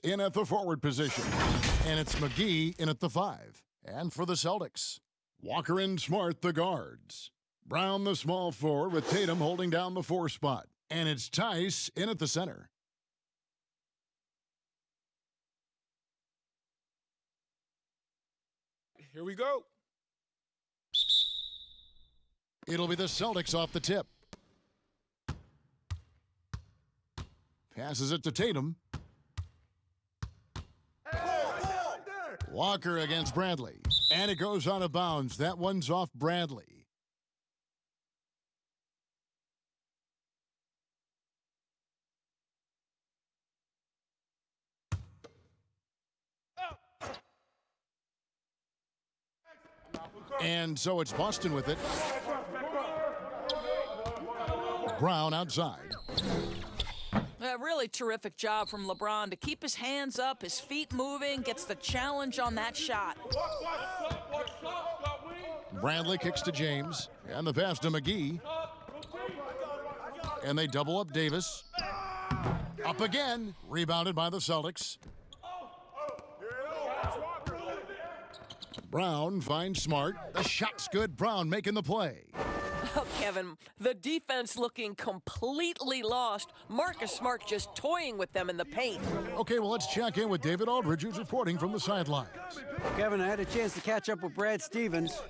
in at the forward position. And it's McGee in at the 5. And for the Celtics, Walker and Smart, the guards. Brown, the small forward, with Tatum holding down the 4 spot. And it's Tice in at the center. Here we go. It'll be the Celtics off the tip. Passes it to Tatum. Walker against Bradley. And it goes out of bounds. That one's off Bradley. And so it's Boston with it. Brown outside. A really terrific job from LeBron to keep his hands up, his feet moving, gets the challenge on that shot. Bradley kicks to James, and the pass to McGee. And they double up Davis. Up again, rebounded by the Celtics. Brown finds Smart. The shot's good. Brown making the play. Oh, Kevin, the defense looking completely lost. Marcus Smart just toying with them in the paint. Okay, well, let's check in with David Aldridge, who's reporting from the sidelines. Kevin, I had a chance to catch up with Brad Stevens.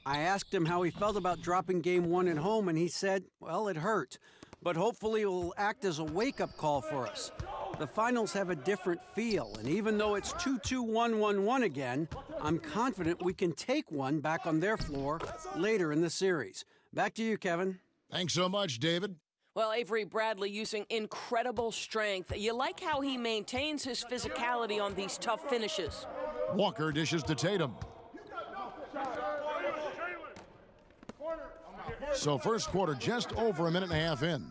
I asked him how he felt about dropping game 1 at home, and he said, well, it hurt. But hopefully it will act as a wake-up call for us. The finals have a different feel, and even though it's 2-2-1-1-1 again, I'm confident we can take one back on their floor later in the series. Back to you, Kevin. Thanks so much, David. Well, Avery Bradley using incredible strength. You like how he maintains his physicality on these tough finishes. Walker dishes to Tatum. So first quarter just over a minute and a half in.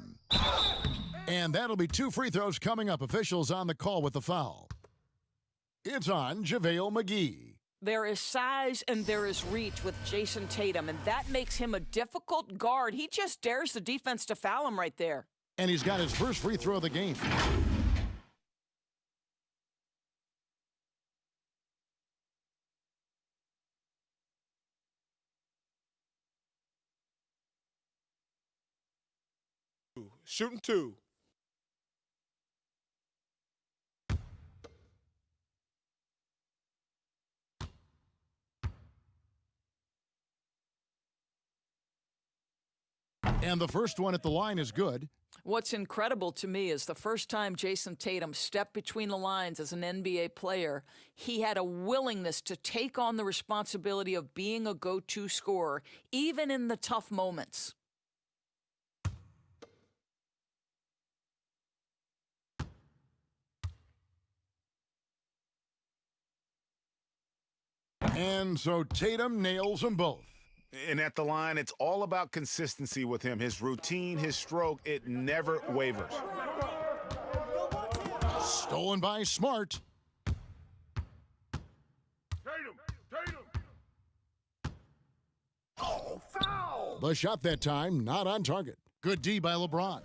And that'll be 2 free throws coming up. Officials on the call with the foul. It's on JaVale McGee. There is size and there is reach with Jason Tatum, and that makes him a difficult guard. He just dares the defense to foul him right there. And he's got his first free throw of the game. Shooting 2. And the first one at the line is good. What's incredible to me is the first time Jason Tatum stepped between the lines as an NBA player, he had a willingness to take on the responsibility of being a go-to scorer, even in the tough moments. And so Tatum nails them both. And at the line, it's all about consistency with him. His routine, his stroke, it never wavers. Stolen by Smart. Tatum. Oh, foul! The shot that time, not on target. Good D by LeBron.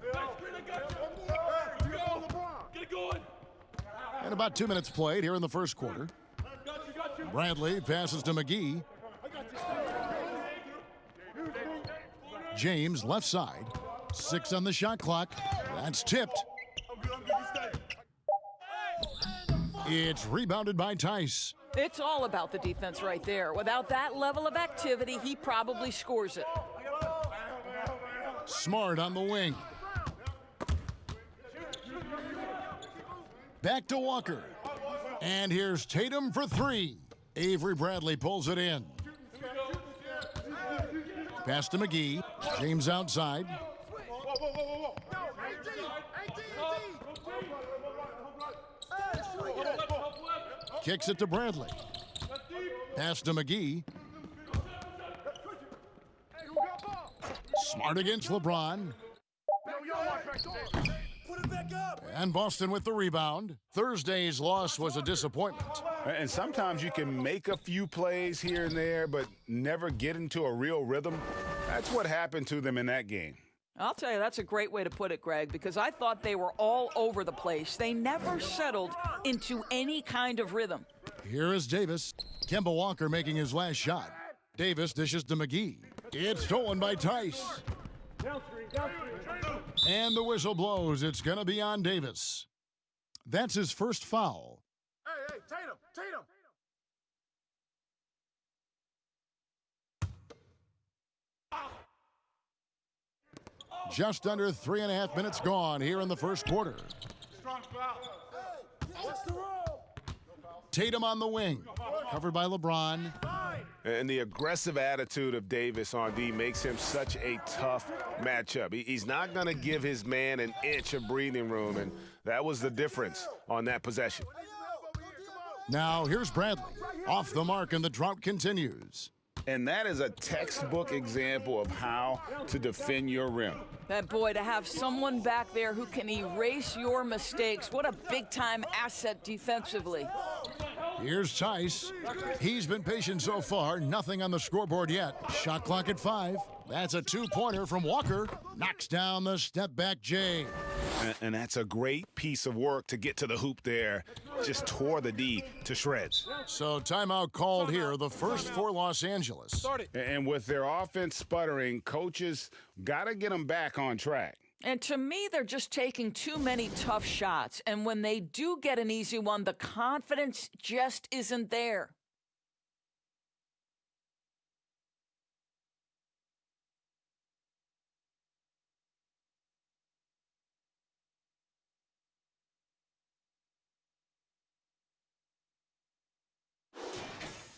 And about 2 minutes played here in the first quarter. Bradley passes to McGee. James, left side. 6 on the shot clock. That's tipped. It's rebounded by Tice. It's all about the defense right there. Without that level of activity, he probably scores it. Smart on the wing. Back to Walker. And here's Tatum for 3. Avery Bradley pulls it in. Pass to McGee. James outside. Kicks it to Bradley. Pass to McGee. Smart against LeBron. And Boston with the rebound. Thursday's loss was a disappointment. And sometimes you can make a few plays here and there, but never get into a real rhythm. That's what happened to them in that game. I'll tell you, that's a great way to put it, Greg, because I thought they were all over the place. They never settled into any kind of rhythm. Here is Davis. Kemba Walker making his last shot. Davis dishes to McGee. It's stolen by Tice. And the whistle blows. It's going to be on Davis. That's his first foul. Hey, Tatum. Just under 3.5 minutes gone here in the first quarter. Tatum on the wing, covered by LeBron. And the aggressive attitude of Davis on D makes him such a tough matchup. He's not going to give his man an inch of breathing room, and that was the difference on that possession. Now here's Bradley. Off the mark, and the drought continues. And that is a textbook example of how to defend your rim. That boy, to have someone back there who can erase your mistakes, what a big-time asset defensively. Here's Tice. He's been patient so far. Nothing on the scoreboard yet. Shot clock at 5. That's a two-pointer from Walker. Knocks down the step-back J. And that's a great piece of work to get to the hoop there. Just tore the D to shreds. So timeout called here, the first for Los Angeles. And with their offense sputtering, coaches got to get them back on track. And to me, they're just taking too many tough shots. And when they do get an easy one, the confidence just isn't there.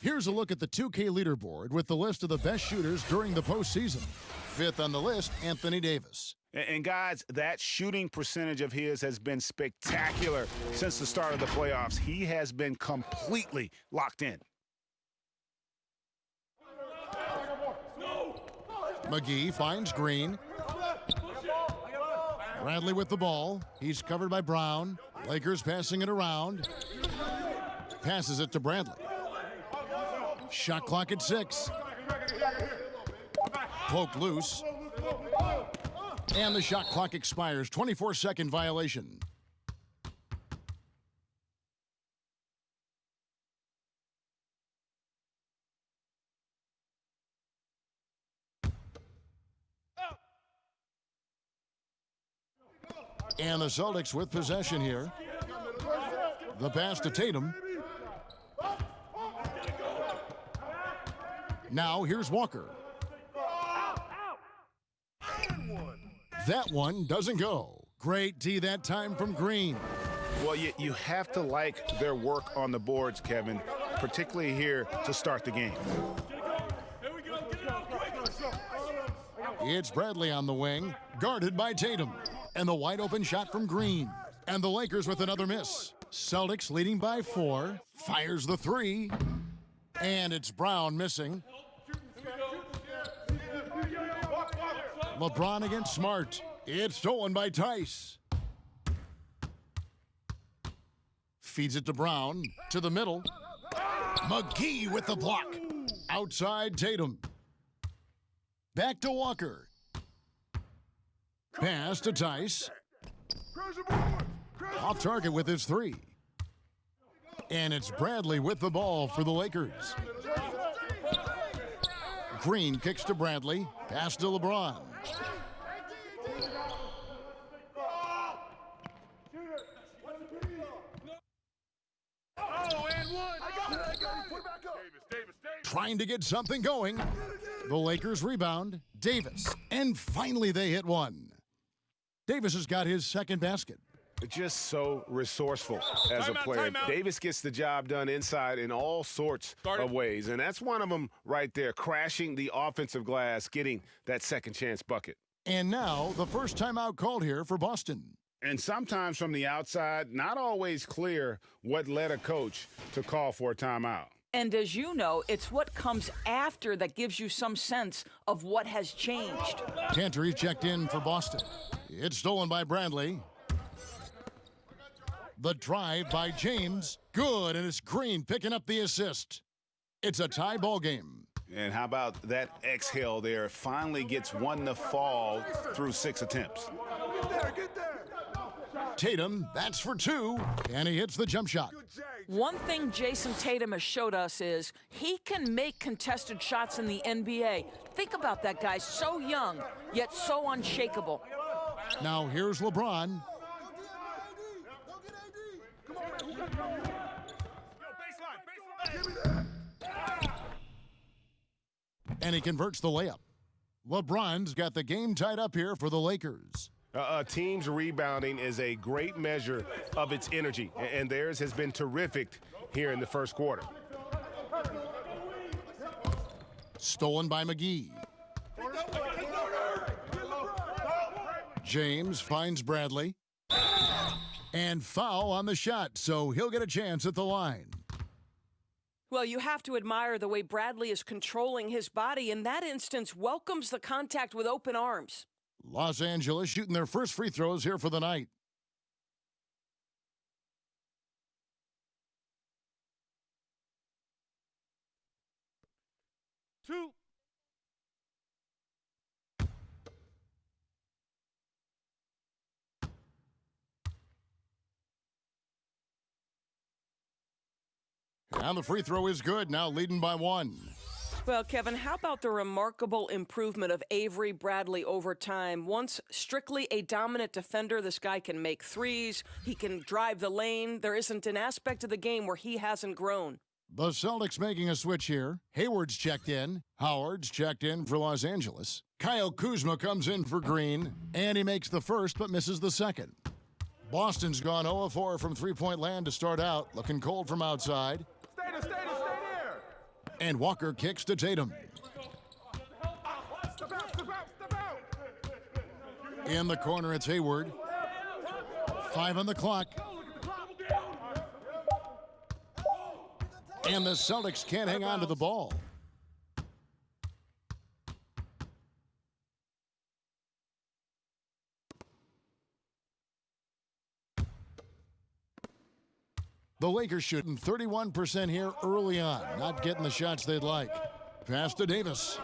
Here's a look at the 2K leaderboard with the list of the best shooters during the postseason. 5th on the list, Anthony Davis. And guys, that shooting percentage of his has been spectacular since the start of the playoffs. He has been completely locked in. McGee finds Green. Bradley with the ball. He's covered by Brown. Lakers passing it around. Passes it to Bradley. Shot clock at 6. Poked loose. And the shot clock expires. 24-second violation. And the Celtics with possession here. The pass to Tatum. Now here's Walker. That one doesn't go. Great D that time from Green. Well, you have to like their work on the boards, Kevin, particularly here to start the game. It's Bradley on the wing, guarded by Tatum. And the wide open shot from Green. And the Lakers with another miss. Celtics leading by 4. Fires the 3. And it's Brown missing. LeBron against Smart. It's stolen by Tice. Feeds it to Brown. To the middle. McGee with the block. Outside Tatum. Back to Walker. Pass to Tice. Off target with his 3. And it's Bradley with the ball for the Lakers. Green kicks to Bradley. Pass to LeBron. Trying to get something going. The Lakers rebound. Davis. And finally they hit one. Davis has got his second basket. Just so resourceful as a player. Davis gets the job done inside in all sorts of ways, and that's one of them right there, crashing the offensive glass, getting that second chance bucket. And now the first timeout called here for Boston. And sometimes from the outside, not always clear what led a coach to call for a timeout. And as you know, it's what comes after that gives you some sense of what has changed. Cantor checked in for Boston. It's stolen by Bradley. The drive by James. Good, and it's Green picking up the assist. It's a tie ball game. And how about that exhale there? Finally gets one to fall through 6 attempts. Get there. Tatum, that's for 2, and he hits the jump shot. One thing Jason Tatum has showed us is he can make contested shots in the NBA. Think about that guy, so young, yet so unshakable. Now here's LeBron. And he converts the layup. LeBron's got the game tied up here for the Lakers. A team's rebounding is a great measure of its energy, and theirs has been terrific here in the first quarter. Stolen by McGee. James finds Bradley. And foul on the shot, so he'll get a chance at the line. Well, you have to admire the way Bradley is controlling his body. In that instance, welcomes the contact with open arms. Los Angeles shooting their first free throws here for the night. Two. And the free throw is good, now leading by 1. Well, Kevin, how about the remarkable improvement of Avery Bradley over time? Once strictly a dominant defender, this guy can make threes. He can drive the lane. There isn't an aspect of the game where he hasn't grown. The Celtics making a switch here. Hayward's checked in. Howard's checked in for Los Angeles. Kyle Kuzma comes in for Green, and he makes the first but misses the second. Boston's gone 0-4 from three-point land to start out, looking cold from outside. Stay there. And Walker kicks to Tatum. Step out. In the corner, it's Hayward. 5 on the clock. And the Celtics can't hang on to the ball. The Lakers shooting 31% here early on, not getting the shots they'd like. Pass to Davis.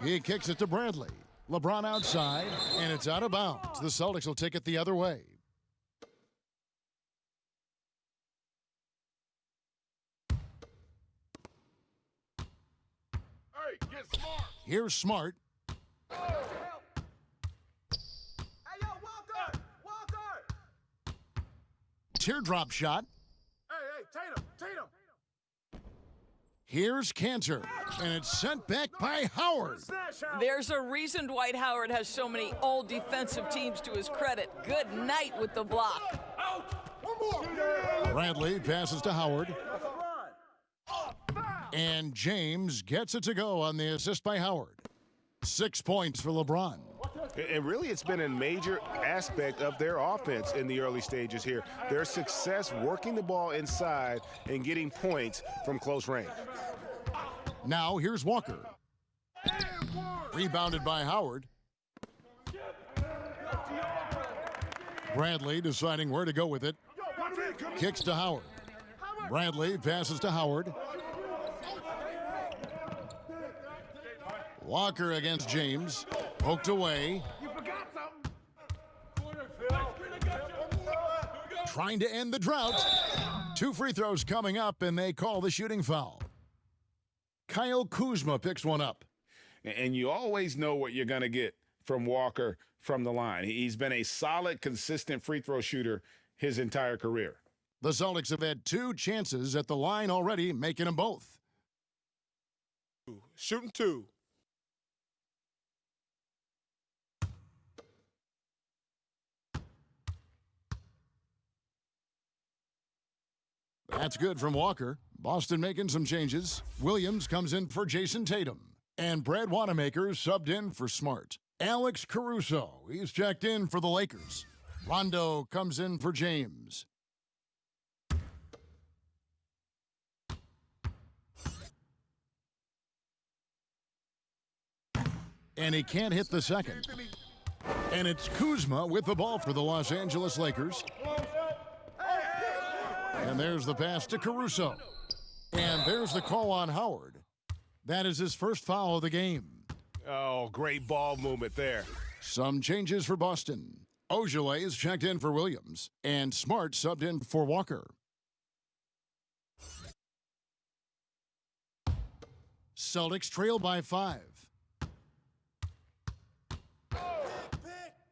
He kicks it to Bradley. LeBron outside, and it's out of bounds. The Celtics will take it the other way. Hey, get smart. Here's Smart. Hey, yo, Walker. Teardrop shot. Hey, Tatum. Here's Cantor, and it's sent back by Howard. There's a reason Dwight Howard has so many all-defensive teams to his credit. Good night with the block. Bradley passes to Howard. And James gets it to go on the assist by Howard. 6 points for LeBron. And really, it's been a major aspect of their offense in the early stages here. Their success working the ball inside and getting points from close range. Now here's Walker. Rebounded by Howard. Bradley deciding where to go with it. Kicks to Howard. Bradley passes to Howard. Walker against James. Poked away. Trying to end the drought. 2 free throws coming up, and they call the shooting foul. Kyle Kuzma picks one up. And you always know what you're going to get from Walker from the line. He's been a solid, consistent free throw shooter his entire career. The Celtics have had 2 chances at the line already, making them both. Shooting 2. That's good from Walker. Boston making some changes. Williams comes in for Jason Tatum. And Brad Wanamaker subbed in for Smart. Alex Caruso, he's checked in for the Lakers. Rondo comes in for James. And he can't hit the second. And it's Kuzma with the ball for the Los Angeles Lakers. And there's the pass to Caruso. And there's the call on Howard. That is his first foul of the game. Oh, great ball movement there. Some changes for Boston. Ogilvy is checked in for Williams, and Smart subbed in for Walker. Celtics trail by 5.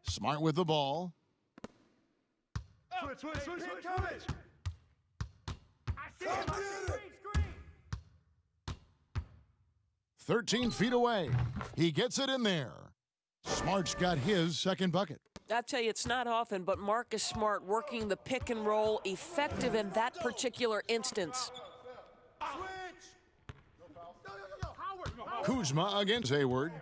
Smart with the ball. Switch. I see it. 13 feet away. He gets it in there. Smart's got his second bucket. I tell you, it's not often, but Marcus Smart working the pick and roll, effective in that particular instance. Kuzma against Hayward.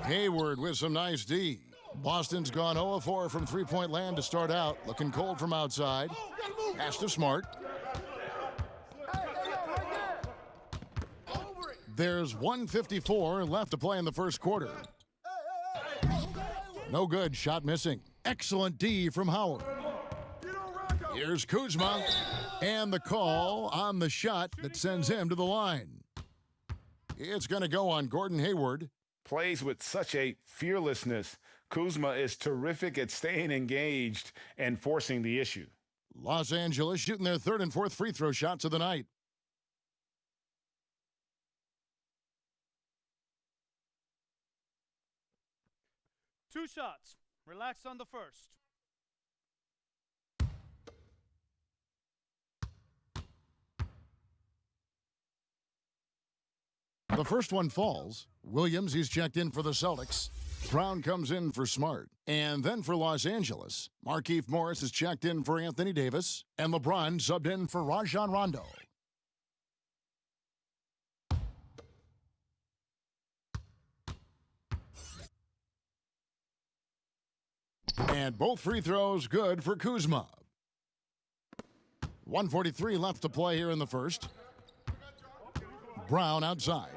Hayward with some nice D. Boston's gone 0-4 from three-point land to start out. Looking cold from outside. Pass to Smart. There's 1:54 left to play in the first quarter. No good, shot missing. Excellent D from Howard. Here's Kuzma, and the call on the shot that sends him to the line. It's going to go on Gordon Hayward. Plays with such a fearlessness. Kuzma is terrific at staying engaged and forcing the issue. Los Angeles shooting their third and fourth free throw shots of the night. Two shots. Relax on the first. The first one falls. Williams, he's checked in for the Celtics. Brown comes in for Smart. And then for Los Angeles, Markieff Morris is checked in for Anthony Davis. And LeBron subbed in for Rajon Rondo. And both free throws good for Kuzma. 1:43 left to play here in the first. Brown outside.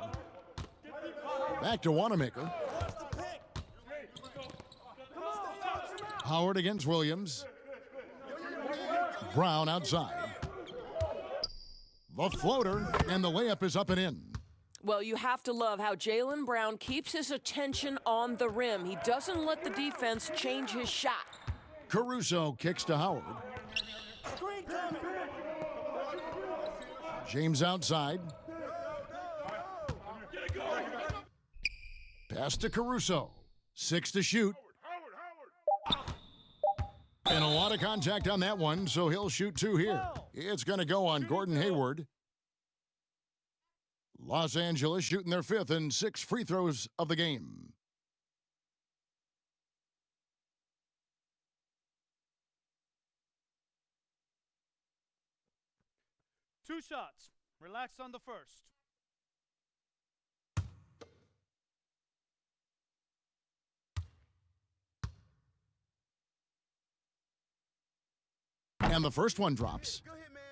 Back to Wanamaker. Howard against Williams. Brown outside. The floater, and the layup is up and in. Well, you have to love how Jaylen Brown keeps his attention on the rim. He doesn't let the defense change his shot. Caruso kicks to Howard. James outside. Pass to Caruso. 6 to shoot. And a lot of contact on that one, so he'll shoot 2 here. It's going to go on Gordon Hayward. Los Angeles shooting their 5th and 6th free throws of the game. Two shots. Relax on the first. And the first one drops. Go ahead, man.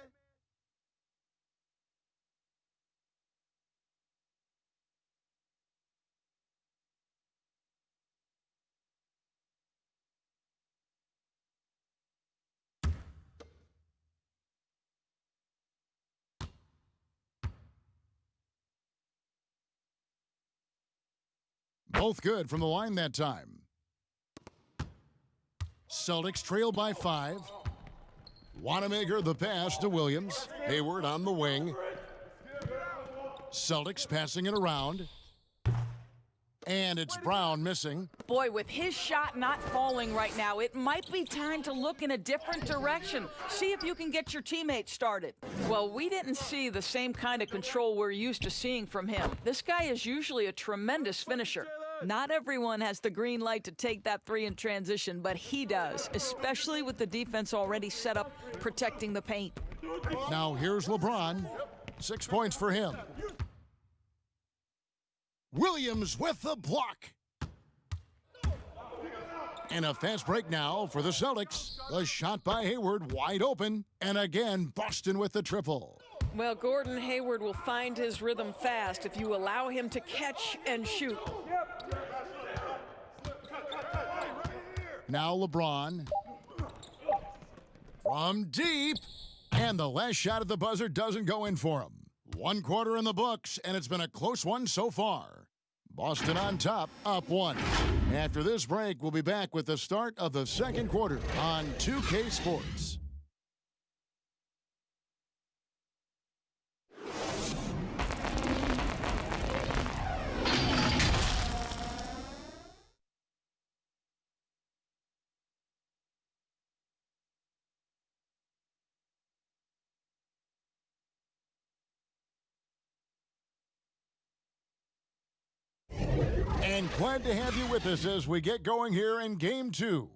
Both good from the line that time. Celtics trail by 5. Wanamaker the pass to Williams. Hayward on the wing. Celtics passing it around. And it's Brown missing. Boy, with his shot not falling right now, it might be time to look in a different direction. See if you can get your teammates started. Well, we didn't see the same kind of control we're used to seeing from him. This guy is usually a tremendous finisher. Not everyone has the green light to take that 3 in transition, but he does, especially with the defense already set up protecting the paint. Now here's LeBron. 6 points for him. Williams with the block. And a fast break now for the Celtics. A shot by Hayward, wide open. And again, Boston with the triple. Well, Gordon Hayward will find his rhythm fast if you allow him to catch and shoot. Now LeBron. From deep. And the last shot at the buzzer doesn't go in for him. 1 quarter in the books, and it's been a close one so far. Boston on top, up 1. After this break, we'll be back with the start of the second quarter on 2K Sports. And glad to have you with us as we get going here in Game 2.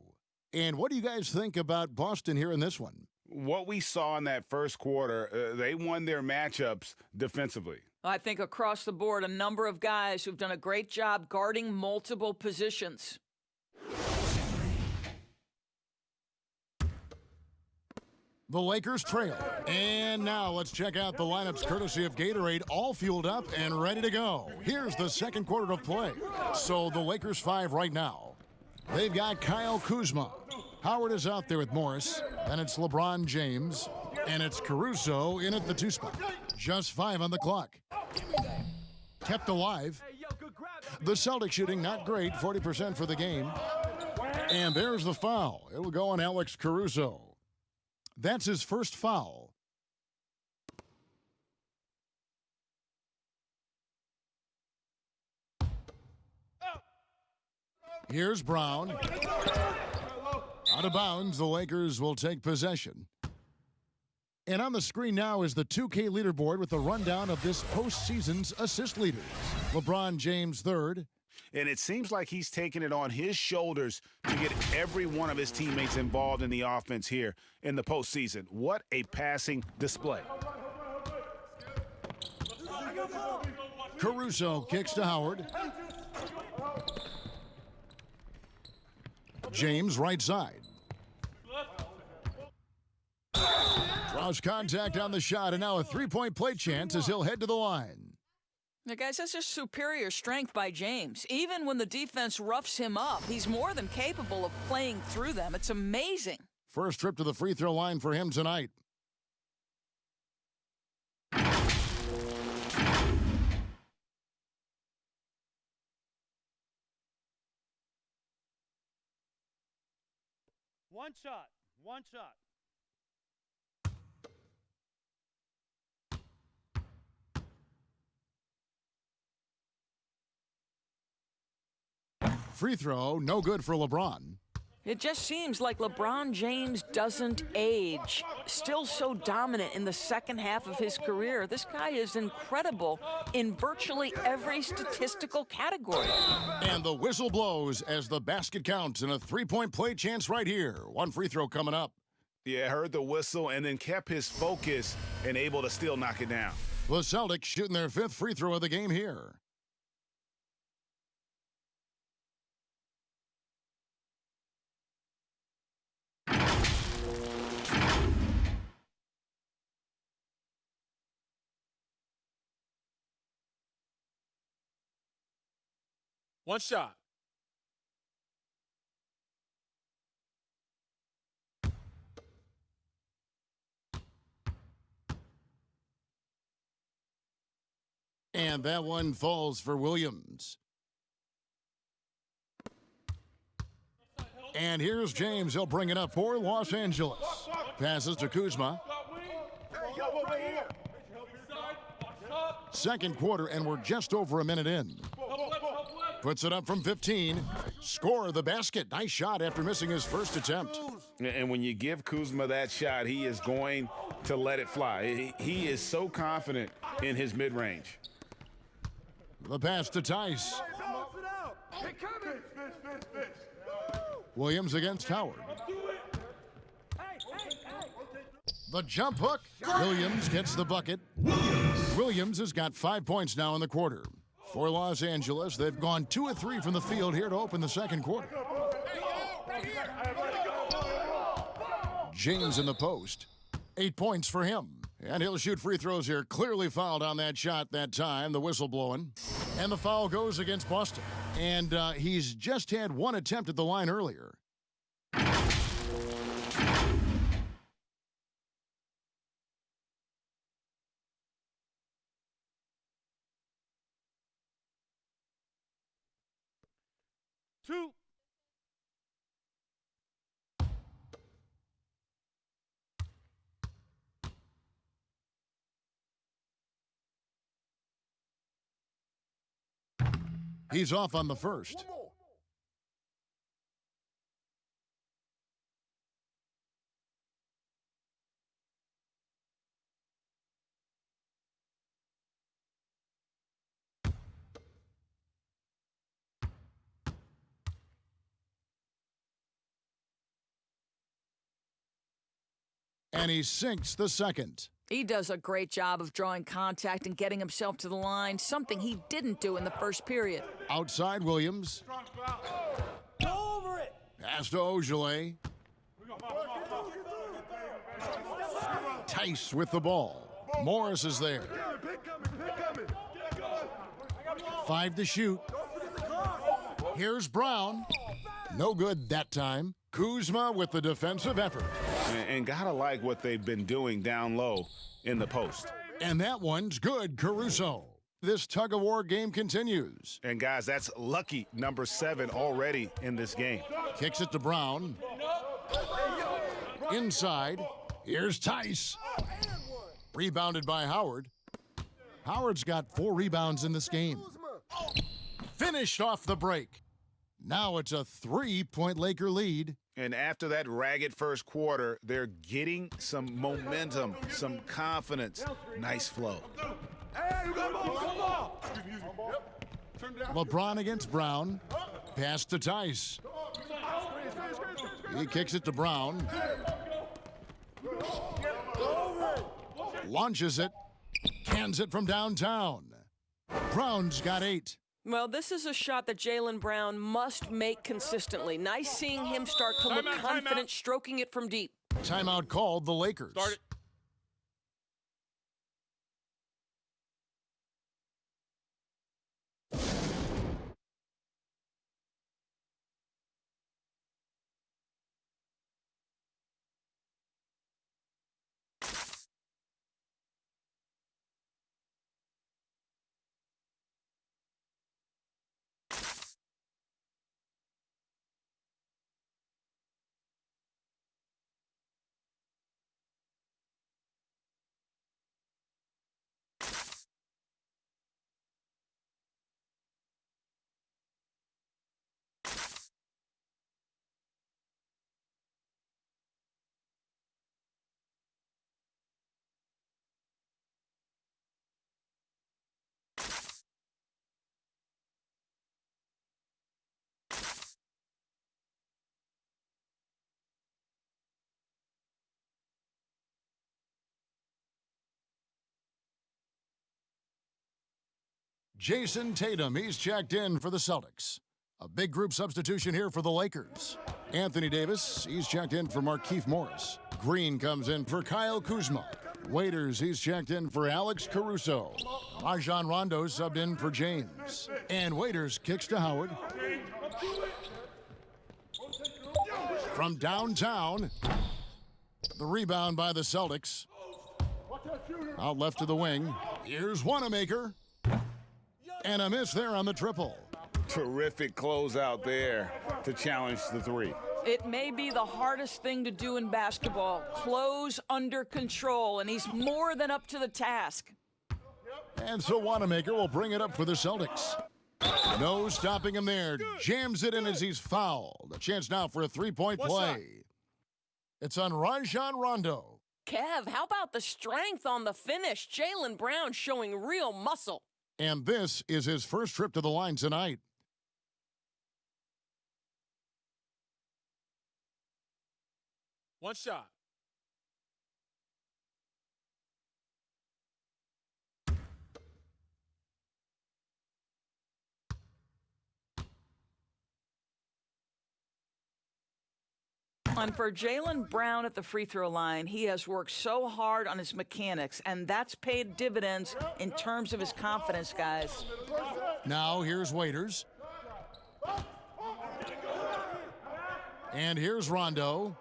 And what do you guys think about Boston here in this one? What we saw in that first quarter, they won their matchups defensively. I think across the board, a number of guys who've done a great job guarding multiple positions. The Lakers trail. And now let's check out the lineups courtesy of Gatorade, all fueled up and ready to go. Here's the second quarter of play. So the Lakers 5 right now. They've got Kyle Kuzma. Howard is out there with Morris. Then it's LeBron James. And it's Caruso in at the 2 spot. Just 5 on the clock. Kept alive. The Celtics shooting not great, 40% for the game. And there's the foul. It'll go on Alex Caruso. That's his first foul. Here's Brown. Out of bounds, the Lakers will take possession. And on the screen now is the 2K leaderboard with a rundown of this postseason's assist leaders. LeBron James third. And it seems like he's taking it on his shoulders to get every one of his teammates involved in the offense here in the postseason. What a passing display. Caruso kicks to Howard. James right side. Draws contact on the shot, and now a three-point play chance as he'll head to the line. Now, guys, that's just superior strength by James. Even when the defense roughs him up, he's more than capable of playing through them. It's amazing. First trip to the free throw line for him tonight. One shot. Free throw, no good for LeBron. It just seems like LeBron James doesn't age. Still so dominant in the second half of his career. This guy is incredible in virtually every statistical category. And the whistle blows as the basket counts and a three-point play chance right here. One free throw coming up. Yeah, heard the whistle and then kept his focus and able to still knock it down. The Celtics shooting their 5th free throw of the game here. One shot. And that one falls for Williams. And here's James. He'll bring it up for Los Angeles. Passes to Kuzma. Second quarter, and we're just over a minute in. Puts it up from 15. Score the basket. Nice shot after missing his first attempt. And when you give Kuzma that shot, he is going to let it fly. He is so confident in his mid-range. The pass to Tice. Williams against Howard. The jump hook. Williams gets the bucket. Williams has got 5 points now in the quarter. For Los Angeles, they've gone 2 of 3 from the field here to open the second quarter. James in the post. 8 points for him. And he'll shoot free throws here. Clearly fouled on that shot that time. The whistle blowing. And the foul goes against Boston. And he's just had 1 attempt at the line earlier. 2. He's off on the first. And he sinks the second. He does a great job of drawing contact and getting himself to the line, something he didn't do in the first period. Outside Williams. Pass to Ojale. Tice with the ball. Morris is there. 5 to shoot. Here's Brown. No good that time. Kuzma with the defensive effort. And gotta like what they've been doing down low in the post. And that one's good, Caruso. This tug-of-war game continues. And guys, that's lucky number 7 already in this game. Kicks it to Brown. Inside. Here's Tice. Rebounded by Howard. Howard's got 4 rebounds in this game. Finished off the break. Now it's a 3-point Laker lead. And after that ragged first quarter, they're getting some momentum, some confidence. Nice flow. LeBron against Brown. Pass to Tice. He kicks it to Brown. Launches it. Cans it from downtown. Brown's got 8. Well, this is a shot that Jaylen Brown must make consistently. Nice seeing him start to look confident, stroking it from deep. Timeout called the Lakers. Start it. Jason Tatum, he's checked in for the Celtics. A big group substitution here for the Lakers. Anthony Davis, he's checked in for Markieff Morris. Green comes in for Kyle Kuzma. Waiters, he's checked in for Alex Caruso. Rajon Rondo subbed in for James. And Waiters kicks to Howard. From downtown, the rebound by the Celtics. Out left to the wing. Here's Wanamaker. And a miss there on the triple. Terrific closeout there to challenge the 3. It may be the hardest thing to do in basketball. Close under control, and he's more than up to the task. And so Wanamaker will bring it up for the Celtics. No stopping him there. Jams it in as he's fouled. A chance now for a 3-point play. It's on Rajon Rondo. Kev, how about the strength on the finish? Jaylen Brown showing real muscle. And this is his first trip to the line tonight. One shot. And for Jaylen Brown at the free throw line, he has worked so hard on his mechanics, and that's paid dividends in terms of his confidence, guys. Now here's Waiters. And here's Rondo.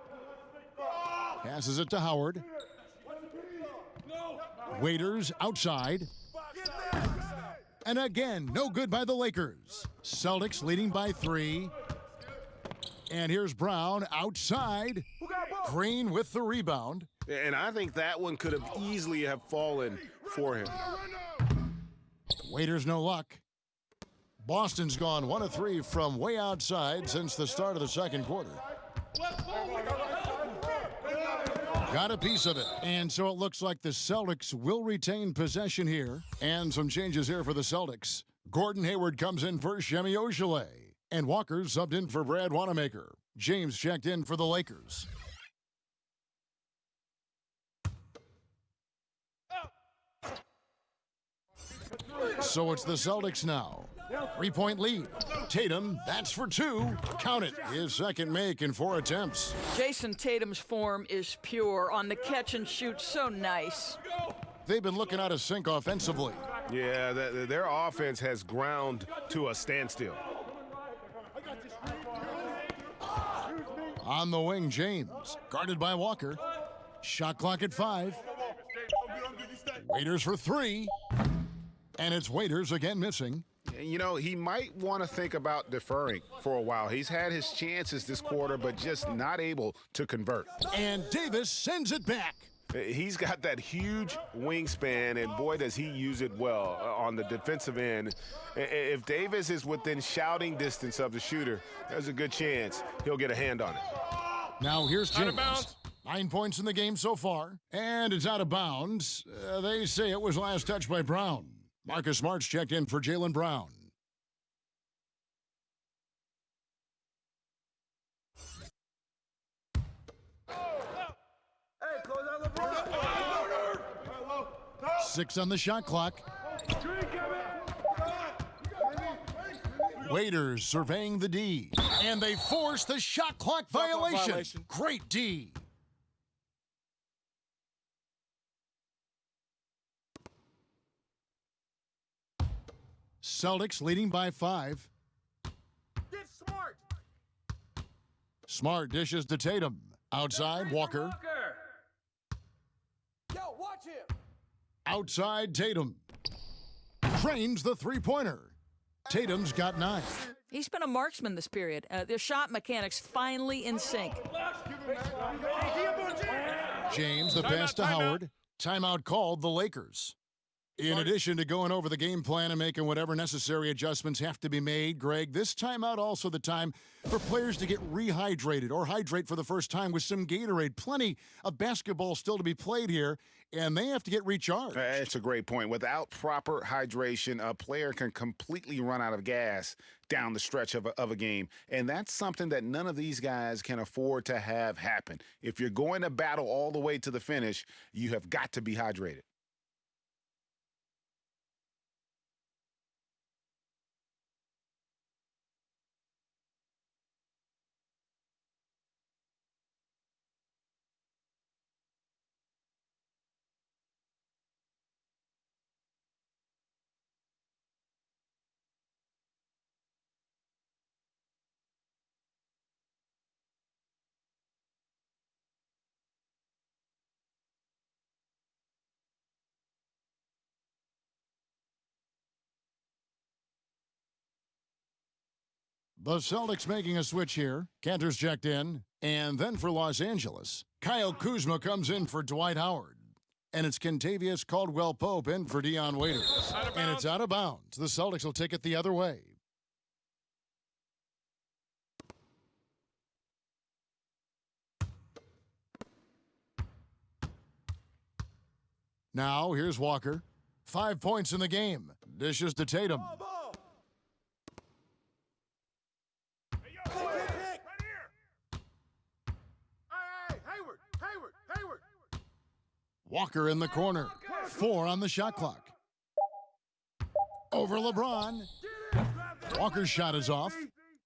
Passes it to Howard. Waiters outside. And again, no good by the Lakers. Celtics leading by 3. And here's Brown outside. Green with the rebound. And I think that one could have easily have fallen for him. Waiters no luck. Boston's gone 1 of 3 from way outside since the start of the second quarter. Got a piece of it. And so it looks like the Celtics will retain possession here. And some changes here for the Celtics. Gordon Hayward comes in for Shemi Ojeleye. And Walker subbed in for Brad Wanamaker. James checked in for the Lakers. So it's the Celtics now. 3-point lead. Tatum, that's for 2. Count it. His second make in 4 attempts. Jason Tatum's form is pure on the catch and shoot. So nice. They've been looking out of sync offensively. Yeah, their offense has ground to a standstill. On the wing, James. Guarded by Walker. Shot clock at 5. Waiters for 3. And it's Waiters again missing. You know, he might want to think about deferring for a while. He's had his chances this quarter, but just not able to convert. And Davis sends it back. He's got that huge wingspan, and boy, does he use it well on the defensive end. If Davis is within shouting distance of the shooter, there's a good chance he'll get a hand on it. Now here's Out of James. bounds. 9 points in the game so far, and it's out of bounds. They say it was last touched by Brown. Marcus Smart's checked in for Jaylen Brown. Six on the shot clock. Waiters surveying the D, and they force the shot clock violation. Great D. Celtics leading by 5. Get smart. Smart dishes to Tatum. Outside, Walker. Yo, watch him. Outside, Tatum. Trains the three-pointer. Tatum's got 9. He's been a marksman this period. Their shot mechanics finally in sync. James, the pass to Howard. Timeout called the Lakers. In addition to going over the game plan and making whatever necessary adjustments have to be made, Greg, this timeout also the time for players to get rehydrated or hydrate for the first time with some Gatorade. Plenty of basketball still to be played here, and they have to get recharged. That's a great point. Without proper hydration, a player can completely run out of gas down the stretch of a game. And that's something that none of these guys can afford to have happen. If you're going to battle all the way to the finish, you have got to be hydrated. The Celtics making a switch here. Cantor's checked in. And then for Los Angeles, Kyle Kuzma comes in for Dwight Howard. And it's Kentavious Caldwell-Pope in for Dion Waiters. And it's out of bounds. The Celtics will take it the other way. Now, here's Walker. 5 points in the game. Dishes to Tatum. Walker in the corner. 4 on the shot clock. Over LeBron. Walker's shot is off.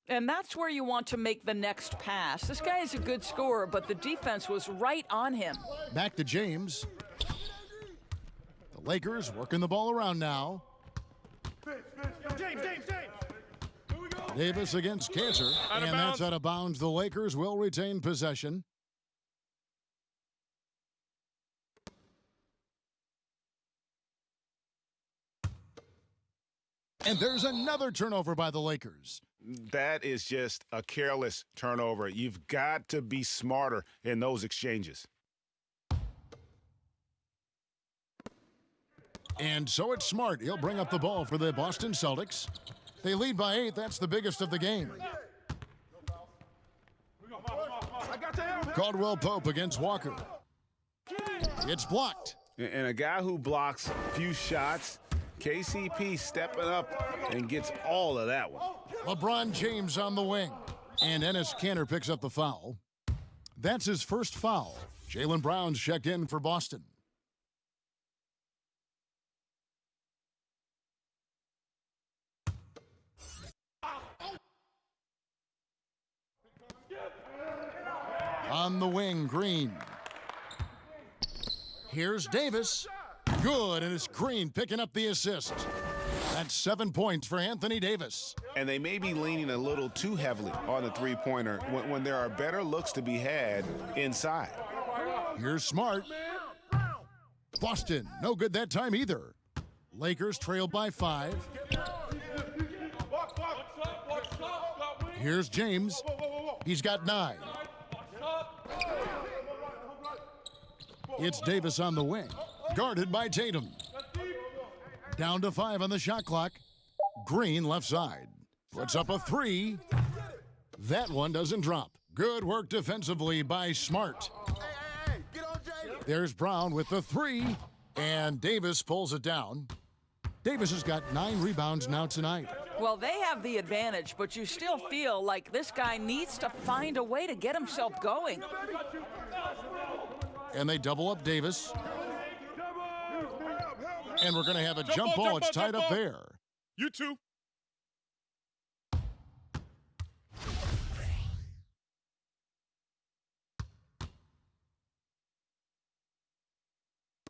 And that's where you want to make the next pass. This guy is a good scorer, but the defense was right on him. Back to James. The Lakers working the ball around now. Davis against Cantor. And that's out of bounds. The Lakers will retain possession. And there's another turnover by the Lakers. That is just a careless turnover. You've got to be smarter in those exchanges. And so it's Smart. He'll bring up the ball for the Boston Celtics. They lead by 8. That's the biggest of the game. Caldwell Pope against Walker. It's blocked. And a guy who blocks few shots, KCP stepping up and gets all of that one. LeBron James on the wing. And Enes Kanter picks up the foul. That's his first foul. Jaylen Brown's checked in for Boston. On the wing, Green. Here's Davis. Good, and it's Green picking up the assist. That's 7 points for Anthony Davis. And they may be leaning a little too heavily on the three-pointer when there are better looks to be had inside. Here's Smart. Boston, no good that time either. Lakers trail by 5. Here's James. He's got 9. It's Davis on the wing, guarded by Tatum. Down to 5 on the shot clock. Green left side. Puts up a 3. That one doesn't drop. Good work defensively by Smart. There's Brown with the 3, and Davis pulls it down. Davis has got 9 rebounds now tonight. Well, they have the advantage, but you still feel like this guy needs to find a way to get himself going. And they double up Davis. And we're going to have a jump ball. It's tied up there. You too.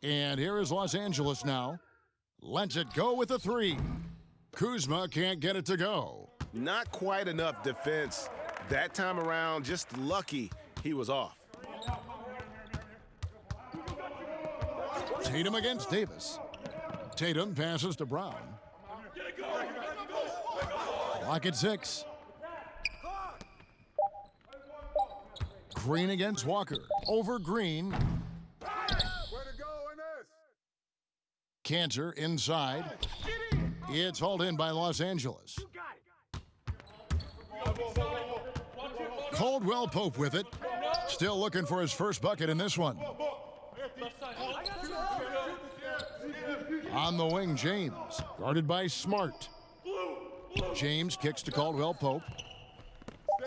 And here is Los Angeles now. Lets it go with a 3. Kuzma can't get it to go. Not quite enough defense that time around. Just lucky he was off. Tatum against Davis. Tatum passes to Brown. Clock at 6. Green against Walker. Over Green. Kanter inside. It's hauled in by Los Angeles. Caldwell Pope with it. Still looking for his first bucket in this one. On the wing, James, guarded by Smart. James kicks to Caldwell Pope.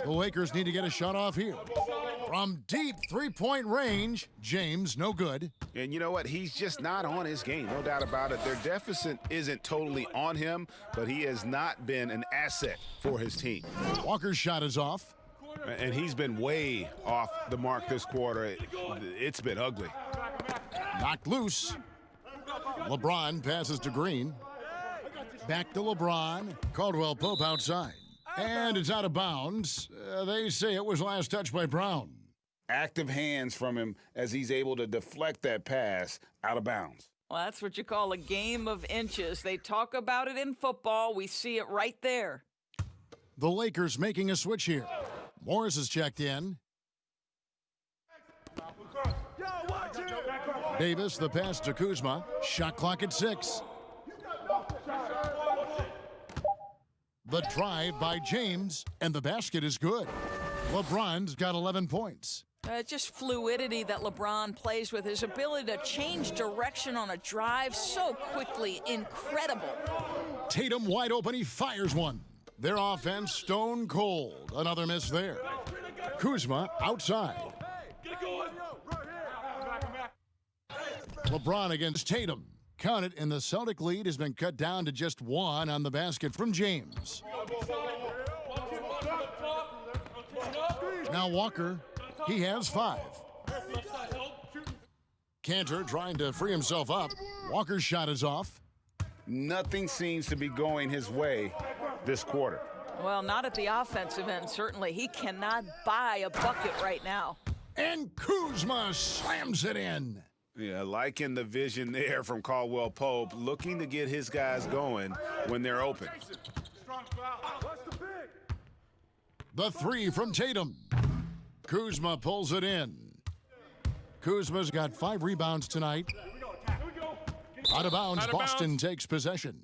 The Lakers need to get a shot off here. From deep three-point range, James, no good. And you know what? He's just not on his game, no doubt about it. Their deficit isn't totally on him, but he has not been an asset for his team. Walker's shot is off. And he's been way off the mark this quarter. It's been ugly. Knocked loose. LeBron passes to Green. Back to LeBron. Caldwell Pope outside. And it's out of bounds. They say it was last touched by Brown. Active hands from him as he's able to deflect that pass out of bounds. Well, that's what you call a game of inches. They talk about it in football. We see it right there. The Lakers making a switch here. Morris is checked in. Davis, the pass to Kuzma. Shot clock at 6. The drive by James, and the basket is good. LeBron's got 11 points. Just fluidity that LeBron plays with, his ability to change direction on a drive so quickly, incredible. Tatum wide open, he fires one. Their offense stone cold. Another miss there. Kuzma outside. LeBron against Tatum. Count it, and the Celtic lead has been cut down to just 1 on the basket from James. Now Walker, he has 5. Kanter trying to free himself up. Walker's shot is off. Nothing seems to be going his way this quarter. Well, not at the offensive end, certainly. He cannot buy a bucket right now. And Kuzma slams it in. Yeah, liking the vision there from Caldwell Pope, looking to get his guys going when they're open. The three from Tatum. Kuzma pulls it in. Kuzma's got 5 rebounds tonight. Out of bounds, Boston takes possession.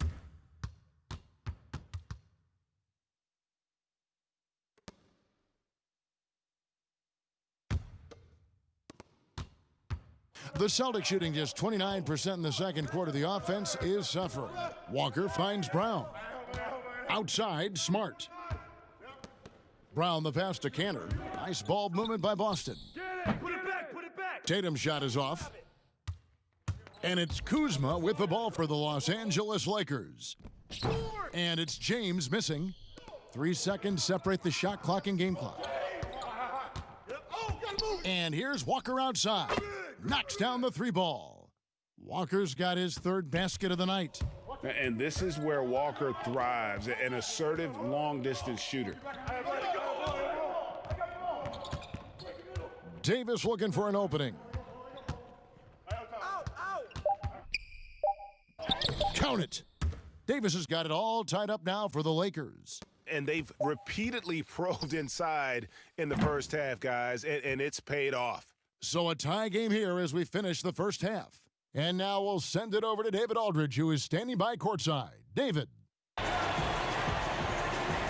The Celtics shooting just 29% in the second quarter. The offense is suffering. Walker finds Brown. Outside, Smart. Brown the pass to Cantor. Nice ball movement by Boston. Put it back, put it back. Tatum's shot is off. And it's Kuzma with the ball for the Los Angeles Lakers. And it's James missing. 3 seconds separate the shot clock and game clock. And here's Walker outside. Knocks down the 3 ball. Walker's got his 3rd basket of the night. And this is where Walker thrives, an assertive long-distance shooter. Davis looking for an opening. Count it. Davis has got it all tied up now for the Lakers. And they've repeatedly probed inside in the first half, guys, and it's paid off. So a tie game here as we finish the first half. And now we'll send it over to David Aldridge, who is standing by courtside. David.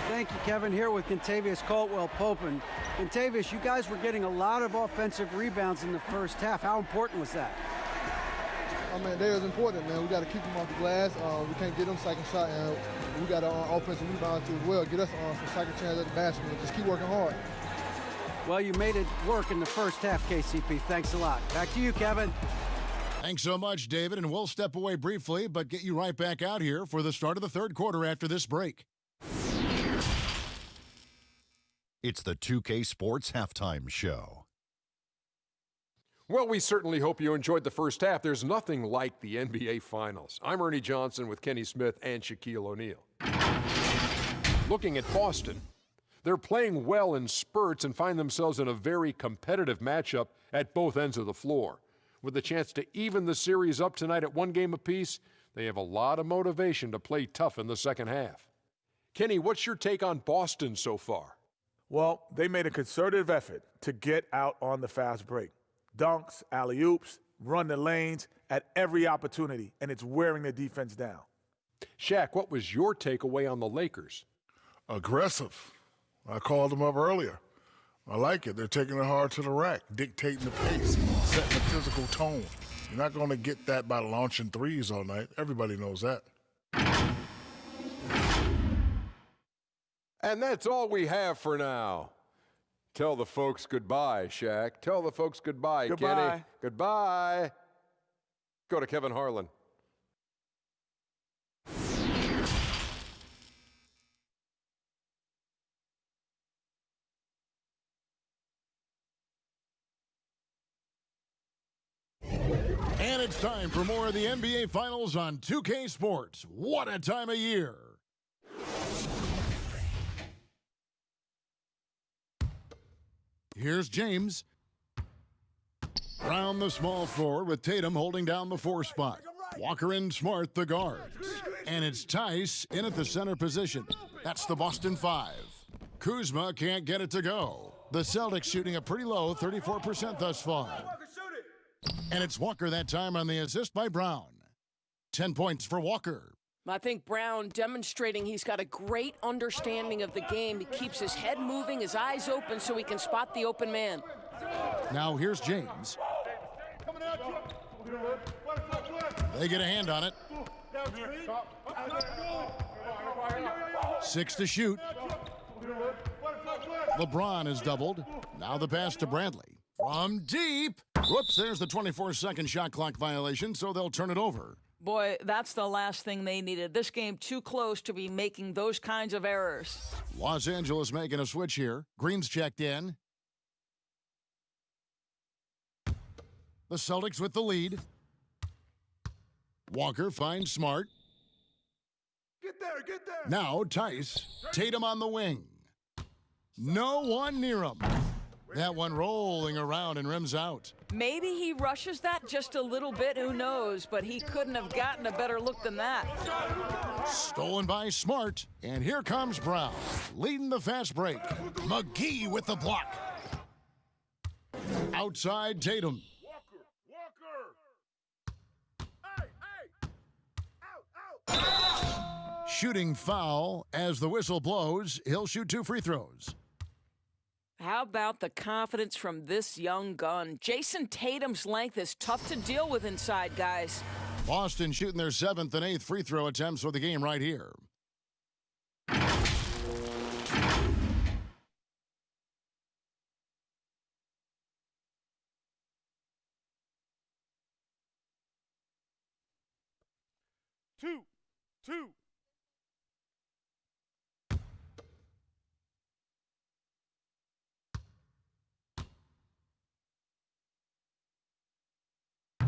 Thank you, Kevin. Here with Kentavious Caldwell-Pope. And Kentavious, you guys were getting a lot of offensive rebounds in the first half. How important was that? I mean, that is important, man. We got to keep them off the glass. We can't get them second shot, and we got offensive rebound too as well. Get us some second chance at the basket. Just keep working hard. Well, you made it work in the first half, KCP. Thanks a lot. Back to you, Kevin. Thanks so much, David, and we'll step away briefly, but get you right back out here for the start of the third quarter after this break. It's the 2K Sports Halftime Show. Well, we certainly hope you enjoyed the first half. There's nothing like the NBA Finals. I'm Ernie Johnson with Kenny Smith and Shaquille O'Neal. Looking at Boston, they're playing well in spurts and find themselves in a very competitive matchup at both ends of the floor. With a chance to even the series up tonight at 1 game apiece, they have a lot of motivation to play tough in the second half. Kenny, what's your take on Boston so far? Well, they made a concerted effort to get out on the fast break. Dunks, alley-oops, run the lanes at every opportunity, and it's wearing the defense down. Shaq, what was your takeaway on the Lakers? Aggressive. I called them up earlier. I like it. They're taking it hard to the rack, dictating the pace, setting the physical tone. You're not going to get that by launching threes all night. Everybody knows that. And that's all we have for now. Tell the folks goodbye, Shaq. Tell the folks goodbye, Goodbye. Kenny. Goodbye. Go to Kevin Harlan. And it's time for more of the NBA Finals on 2K Sports. What a time of year. Here's James. Brown the small forward with Tatum holding down the 4 spot. Walker and Smart the guards. And it's Tice in at the center position. That's the Boston 5. Kuzma can't get it to go. The Celtics shooting a pretty low 34% thus far. And it's Walker that time on the assist by Brown. 10 points for Walker. I think Brown demonstrating he's got a great understanding of the game. He keeps his head moving, his eyes open so he can spot the open man. Now here's James. They get a hand on it. 6 to shoot. LeBron is doubled. Now the pass to Bradley. From deep. Whoops, there's the 24-second shot clock violation, so they'll turn it over. Boy, that's the last thing they needed. This game too close to be making those kinds of errors. Los Angeles making a switch here. Green's checked in. The Celtics with the lead. Walker finds Smart. Get there, get there. Now Tice. Tatum on the wing. No one near him. That one rolling around and rims out. Maybe he rushes that just a little bit, who knows, but he couldn't have gotten a better look than that. Stolen by Smart, and here comes Brown, leading the fast break. McGee with the block. Outside Tatum. Shooting foul. As the whistle blows, he'll shoot 2 free throws. How about the confidence from this young gun? Jason Tatum's length is tough to deal with inside, guys. Boston shooting their 7th and 8th free throw attempts for the game right here. Two.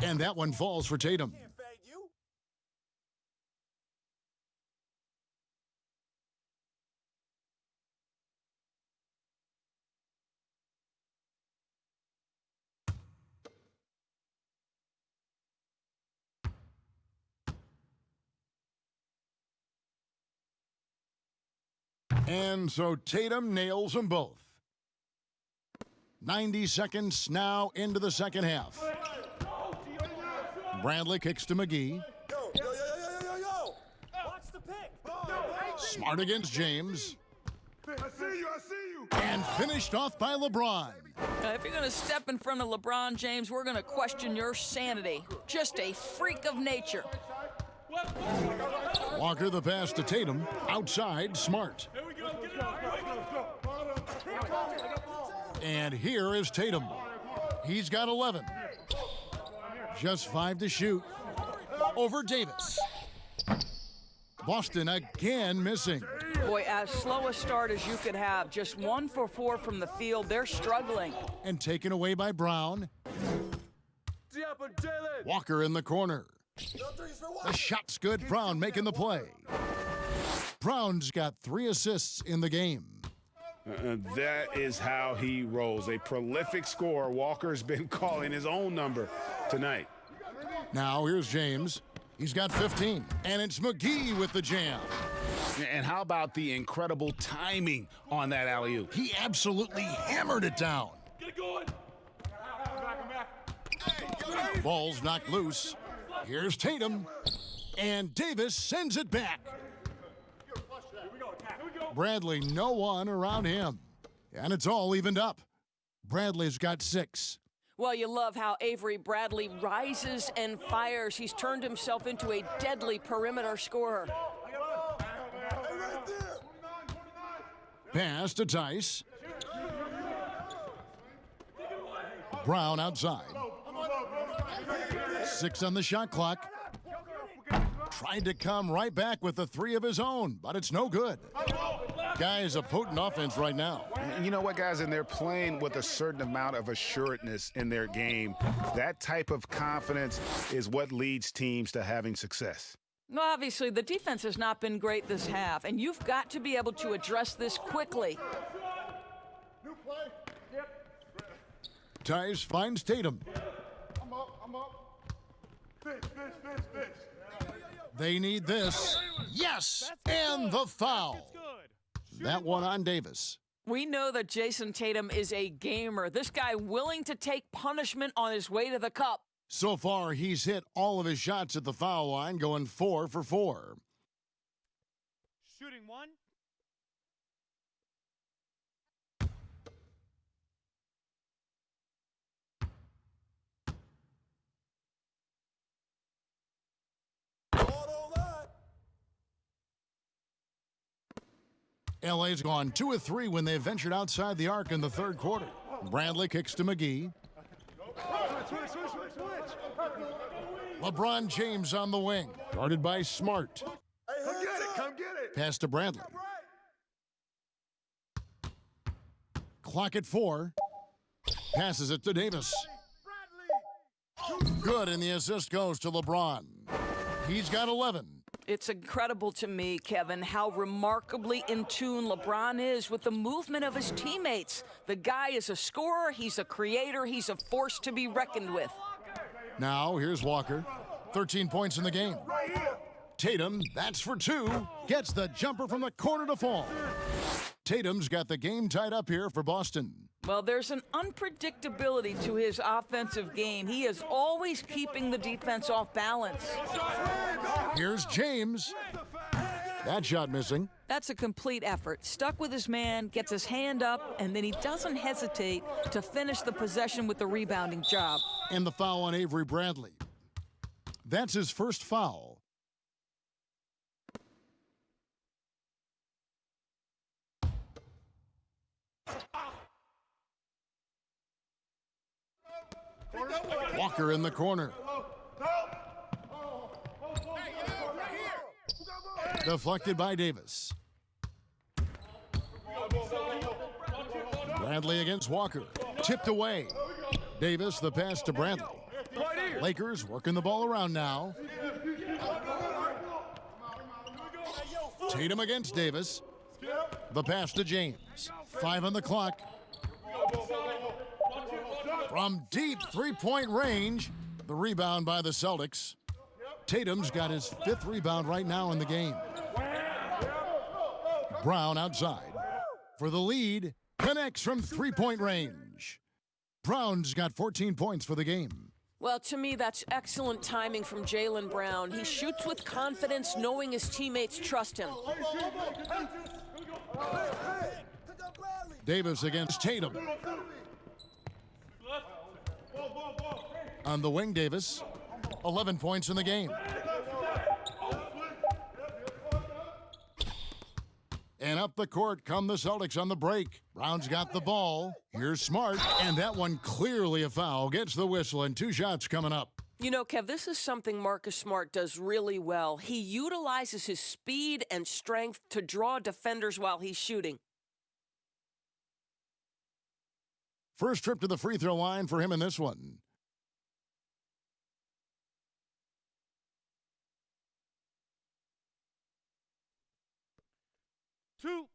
And that one falls for Tatum. And so Tatum nails them both. 90 seconds now into the second half. Bradley kicks to McGee. Watch the pick. Smart against James. I see you. And finished off by LeBron. If you're going to step in front of LeBron James, we're going to question your sanity. Just a freak of nature. Walker the pass to Tatum. Outside, Smart. And here is Tatum. He's got 11. Just 5 to shoot. Over Davis. Boston again missing. Boy, as slow a start as you could have. Just 1 for 4 from the field. They're struggling. And taken away by Brown. Walker in the corner. The shot's good. Brown making the play. Brown's got 3 assists in the game. That is how he rolls. A prolific scorer. Walker's been calling his own number tonight. Now here's James. He's got 15. And it's McGee with the jam. And how about the incredible timing on that alley-oop? He absolutely hammered it down. Get it going. Ball's knocked loose. Here's Tatum. And Davis sends it back. Bradley, no one around him. And it's all evened up. Bradley's got 6. Well, you love how Avery Bradley rises and fires. He's turned himself into a deadly perimeter scorer. Pass to Tice. Brown outside. 6 on the shot clock. Tried to come right back with the 3 of his own, but it's no good. Guys, a potent offense right now. You know what, guys? And they're playing with a certain amount of assuredness in their game. That type of confidence is what leads teams to having success. Well, obviously, the defense has not been great this half, and you've got to be able to address this quickly. Tice finds Tatum. I'm up. Fish. They need this. Yes! And the foul. That one on Davis. We know that Jason Tatum is a gamer. This guy willing to take punishment on his way to the cup. So far, he's hit all of his shots at the foul line, going 4 for 4. Shooting 1. LA's gone 2 of 3 when they ventured outside the arc in the third quarter. Bradley kicks to McGee. LeBron James on the wing, guarded by Smart. Come get it. Pass to Bradley. Clock at 4. Passes it to Davis. Good, and the assist goes to LeBron. He's got 11. It's incredible to me, Kevin, how remarkably in tune LeBron is with the movement of his teammates. The guy is a scorer, he's a creator, he's a force to be reckoned with. Now, here's Walker. 13 points in the game. Tatum, that's for two, gets the jumper from the corner to fall. Tatum's got the game tied up here for Boston. Well, there's an unpredictability to his offensive game. He is always keeping the defense off balance. Here's James. That shot missing. That's a complete effort. Stuck with his man, gets his hand up, and then he doesn't hesitate to finish the possession with the rebounding job. And the foul on Avery Bradley. That's his first foul. Walker in the corner. Deflected by Davis. Bradley against Walker. Tipped away. Davis, the pass to Bradley. Lakers working the ball around now. Tatum against Davis. The pass to James. 5 on the clock. From deep three-point range, the rebound by the Celtics. Tatum's got his 5th rebound right now in the game. Brown outside. For the lead, connects from three-point range. Brown's got 14 points for the game. Well, to me, that's excellent timing from Jaylen Brown. He shoots with confidence, knowing his teammates trust him. Davis against Tatum. On the wing, Davis, 11 points in the game. And up the court come the Celtics on the break. Brown's got the ball. Here's Smart, and that one clearly a foul. Gets the whistle, and 2 shots coming up. You know, Kev, this is something Marcus Smart does really well. He utilizes his speed and strength to draw defenders while he's shooting. First trip to the free throw line for him in this one. Two.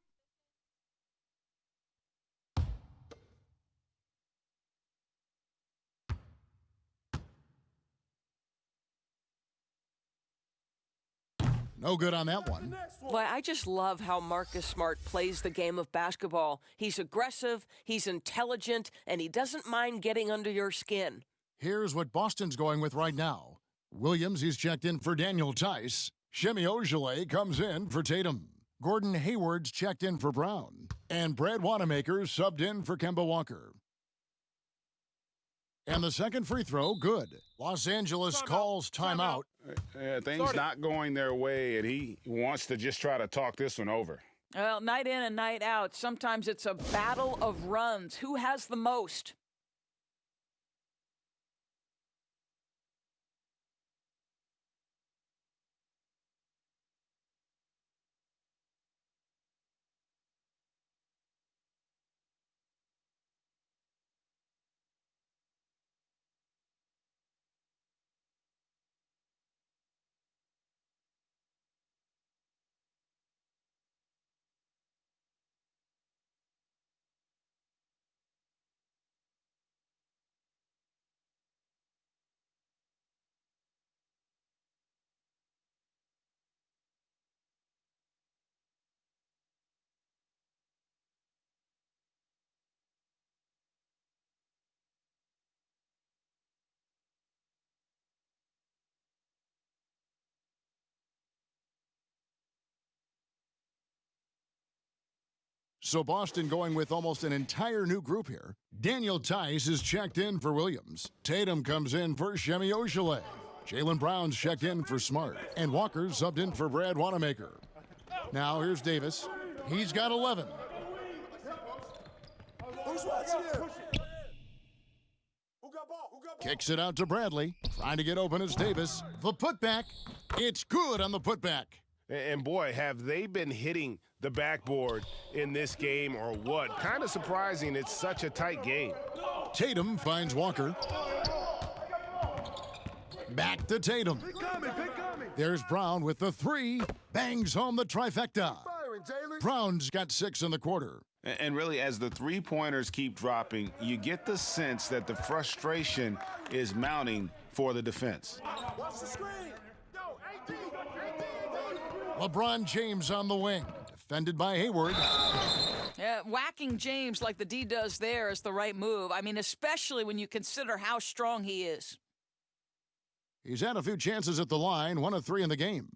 No good on that one. Well, I just love how Marcus Smart plays the game of basketball. He's aggressive, he's intelligent, and he doesn't mind getting under your skin. Here's what Boston's going with right now. Williams, he's checked in for Daniel Tice. Shemi Ojeleye comes in for Tatum. Gordon Hayward's checked in for Brown. And Brad Wanamaker's subbed in for Kemba Walker. And the second free throw, good. Los Angeles calls timeout. Things not going their way, and he wants to just try to talk this one over. Well, night in and night out, sometimes it's a battle of runs. Who has the most? So Boston going with almost an entire new group here. Daniel Tice is checked in for Williams. Tatum comes in for Shemi Ojeleye. Jaylen Brown's checked in for Smart. And Walker's subbed in for Brad Wanamaker. Now here's Davis. He's got 11. Who's watching here? Kicks it out to Bradley. Trying to get open is Davis. The putback. It's good on the putback. And boy, have they been hitting the backboard in this game or what? Kind of surprising it's such a tight game. Tatum finds Walker. Back to Tatum. There's Brown with the three. Bangs home the trifecta. Brown's got 6 in the quarter. And really, as the three-pointers keep dropping, you get the sense that the frustration is mounting for the defense. LeBron James on the wing, defended by Hayward. Yeah, whacking James like the D does there is the right move. I mean, especially when you consider how strong he is. He's had a few chances at the line, 1 of 3 in the game.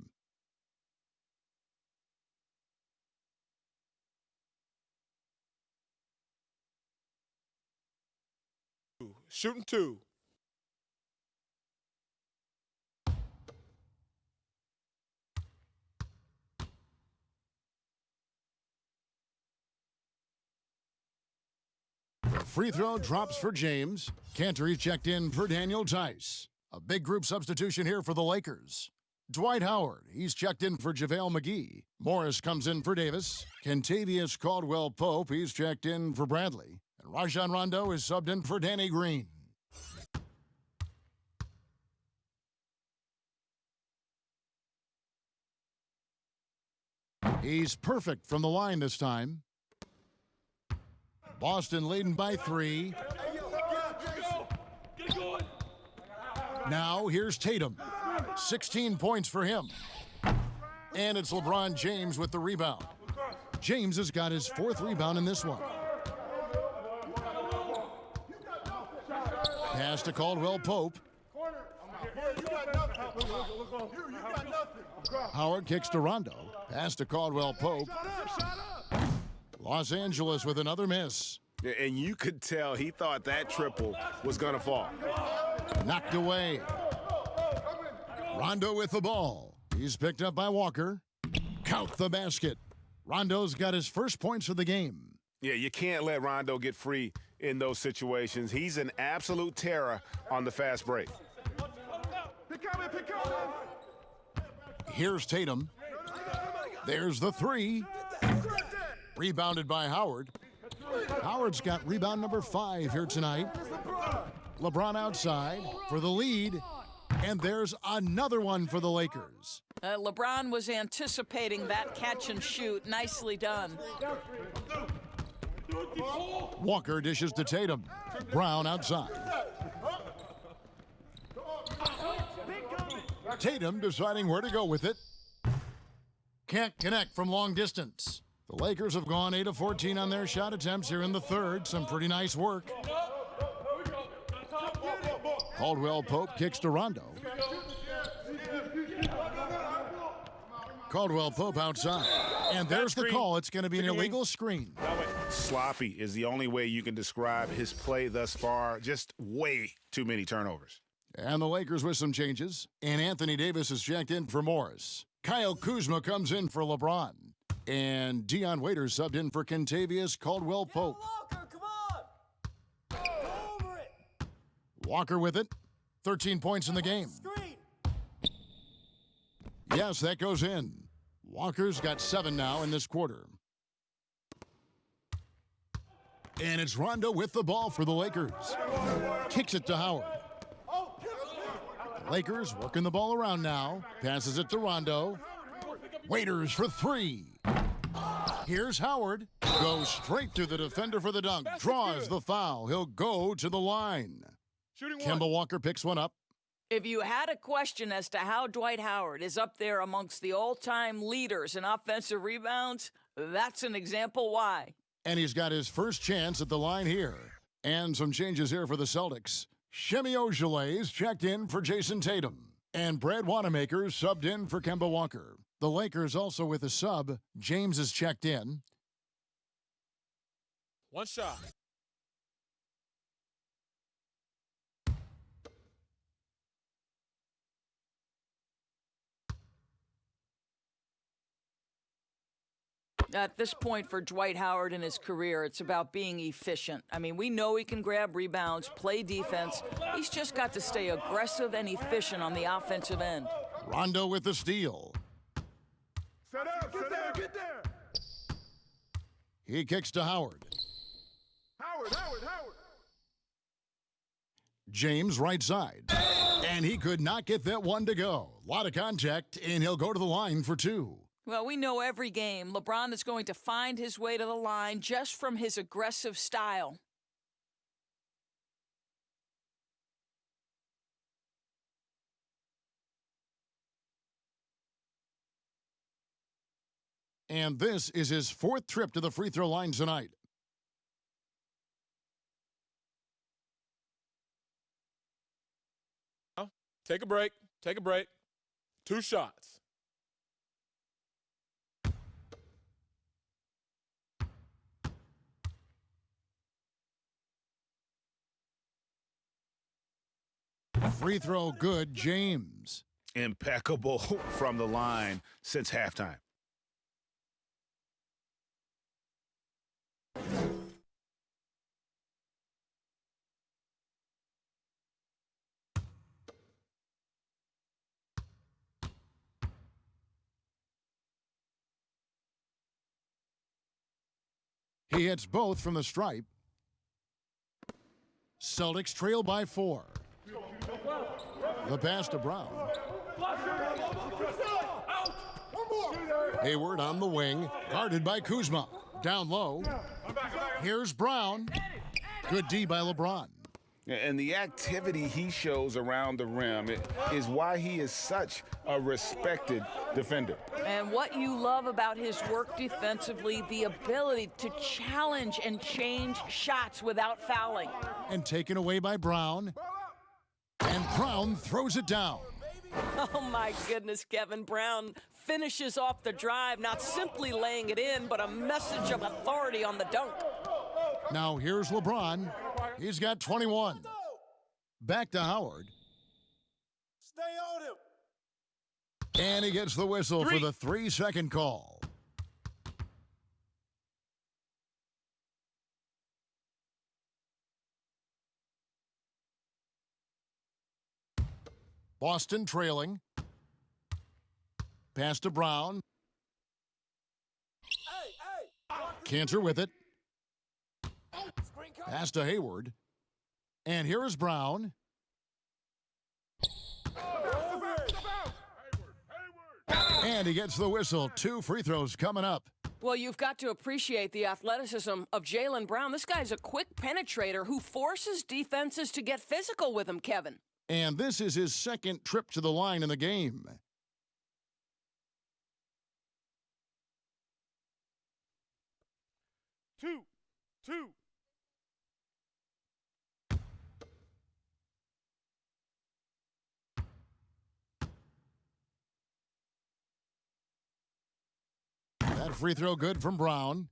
Shooting 2. Free throw drops for James. Cantor checked in for Daniel Tice. A big group substitution here for the Lakers. Dwight Howard, he's checked in for JaVale McGee. Morris comes in for Davis. Kentavious Caldwell-Pope, he's checked in for Bradley. And Rajon Rondo is subbed in for Danny Green. He's perfect from the line this time. Boston leading by 3. Now here's Tatum. 16 points for him. And it's LeBron James with the rebound. James has got his 4th rebound in this one. Pass to Caldwell-Pope. Howard kicks to Rondo. Pass to Caldwell-Pope. Los Angeles with another miss. And you could tell he thought that triple was going to fall. Knocked away. Rondo with the ball. He's picked up by Walker. Count the basket. Rondo's got his first points of the game. Yeah, you can't let Rondo get free in those situations. He's an absolute terror on the fast break. Here's Tatum. There's the 3. Rebounded by Howard. Howard's got rebound number 5 here tonight. LeBron outside for the lead. And there's another one for the Lakers. LeBron was anticipating that catch and shoot. Nicely done. Walker dishes to Tatum. Brown outside. Tatum deciding where to go with it. Can't connect from long distance. The Lakers have gone 8 of 14 on their shot attempts here in the third. Some pretty nice work. Caldwell-Pope kicks to Rondo. Caldwell-Pope outside. And there's the call. It's going to be an illegal screen. Sloppy is the only way you can describe his play thus far. Just way too many turnovers. And the Lakers with some changes. And Anthony Davis is checked in for Morris. Kyle Kuzma comes in for LeBron. And Dion Waiters subbed in for Kentavious Caldwell-Pope. Walker with it. 13 points in the game. Yes, that goes in. Walker's got 7 now in this quarter. And it's Rondo with the ball for the Lakers. Kicks it to Howard. The Lakers working the ball around now. Passes it to Rondo. Waiters for 3. Here's Howard. Goes straight to the defender for the dunk. Draws the foul. He'll go to the line. Kemba Walker picks one up. If you had a question as to how Dwight Howard is up there amongst the all-time leaders in offensive rebounds, that's an example why. And he's got his first chance at the line here. And some changes here for the Celtics. Shemi Ojeley's checked in for Jason Tatum. And Brad Wanamaker subbed in for Kemba Walker. The Lakers also with a sub. James is checked in. One shot. At this point for Dwight Howard in his career, it's about being efficient. I mean, we know he can grab rebounds, play defense. He's just got to stay aggressive and efficient on the offensive end. Rondo with the steal. Set up, get there, get there. He kicks to Howard. Howard. James right side. And he could not get that one to go. A lot of contact, and he'll go to the line for two. Well, we know every game LeBron is going to find his way to the line just from his aggressive style. And this is his fourth trip to the free throw line tonight. Take a break. Take a break. 2 shots. Free throw good, James. Impeccable from the line since halftime. He hits both from the stripe. Celtics trail by 4. The pass to Brown. Hayward on the wing, guarded by Kuzma. Down low. Here's Brown. Good D by LeBron. And the activity he shows around the rim is why he is such a respected defender. And what you love about his work defensively, the ability to challenge and change shots without fouling. And taken away by Brown. And Brown throws it down. Oh, my goodness, Kevin Brown finishes off the drive, not simply laying it in, but a message of authority on the dunk. Now here's LeBron. He's got 21. Back to Howard. Stay on him. And he gets the whistle for the 3-second call. Boston trailing. Pass to Brown. Cantor with it. Pass to Hayward. And here is Brown. And he gets the whistle. 2 free throws coming up. Well, you've got to appreciate the athleticism of Jaylen Brown. This guy's a quick penetrator who forces defenses to get physical with him, Kevin. And this is his second trip to the line in the game. Two. That free throw good from Brown.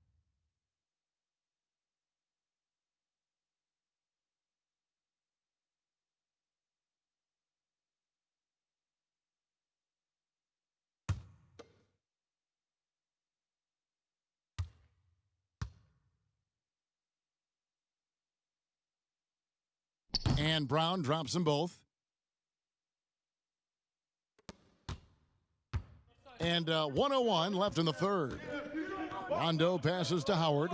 And Brown drops them both. And 1:01 left in the third. Rondo passes to Howard.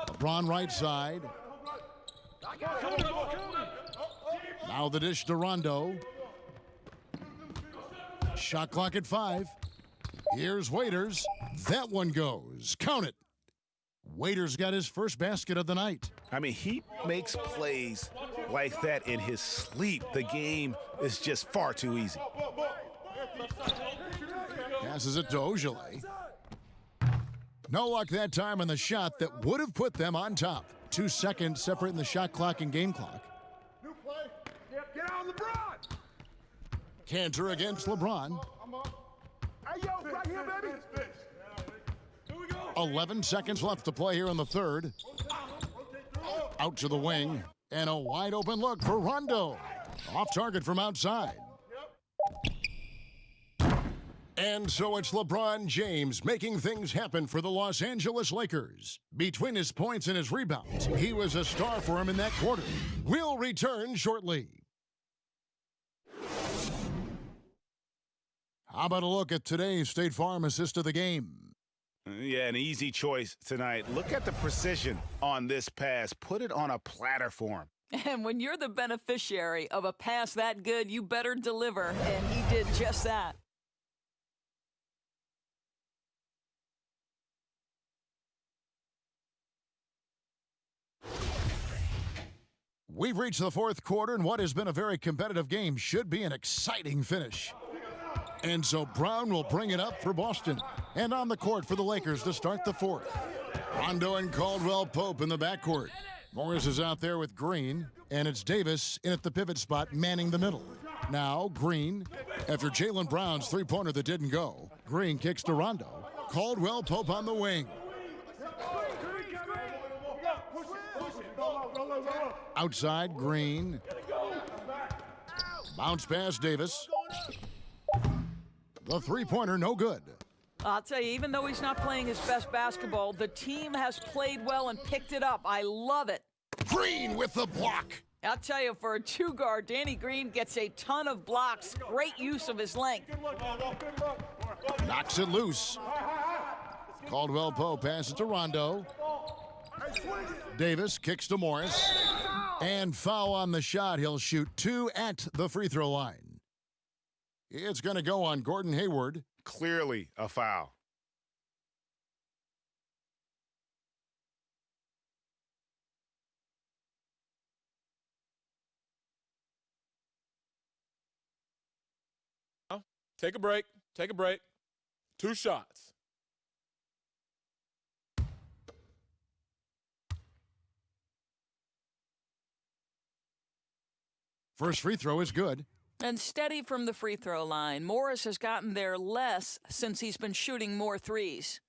LeBron right side. Now the dish to Rondo. Shot clock at 5. Here's Waiters. That one goes. Count it. Waiters got his first basket of the night. I mean, he makes plays like that in his sleep. The game is just far too easy. Passes it to Ojale. No luck that time on the shot that would have put them on top. 2 seconds separating the shot clock and game clock. Get on LeBron. Cantor against LeBron. Hey, yo, right here, baby. 11 seconds left to play here in the third. Out to the wing. And a wide open look for Rondo. Off target from outside. And so it's LeBron James making things happen for the Los Angeles Lakers. Between his points and his rebounds, he was a star for him in that quarter. We'll return shortly. How about a look at today's State Farm assist of the game? Yeah, an easy choice tonight. Look at the precision on this pass. Put it on a platter for him. And when you're the beneficiary of a pass that good, you better deliver, and he did just that. We've reached the fourth quarter, and what has been a very competitive game should be an exciting finish. And so Brown will bring it up for Boston. And on the court for the Lakers to start the fourth. Rondo and Caldwell Pope in the backcourt. Morris is out there with Green, and it's Davis in at the pivot spot manning the middle. Now Green, after Jaylen Brown's three-pointer that didn't go, Green kicks to Rondo. Caldwell Pope on the wing. Outside, Green. Bounce pass, Davis. The three-pointer, no good. I'll tell you, even though he's not playing his best basketball, the team has played well and picked it up. I love it. Green with the block. I'll tell you, for a two-guard, Danny Green gets a ton of blocks. Great use of his length. Knocks it loose. Caldwell Pope passes to Rondo. Davis kicks to Morris. And foul on the shot. He'll shoot 2 at the free throw line. It's going to go on Gordon Hayward. Clearly a foul. Take a break. Take a break. 2 shots. First free throw is good. And steady from the free throw line. Morris has gotten there less since he's been shooting more threes.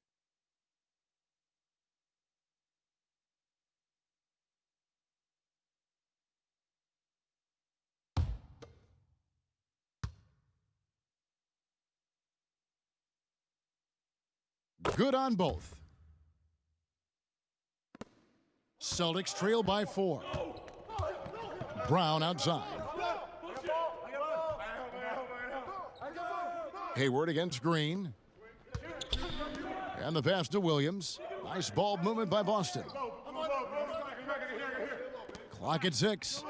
Good on both. Celtics trail by 4. Brown outside. Hayward against Green. And the pass to Williams. Nice ball movement by Boston. Clock at 6.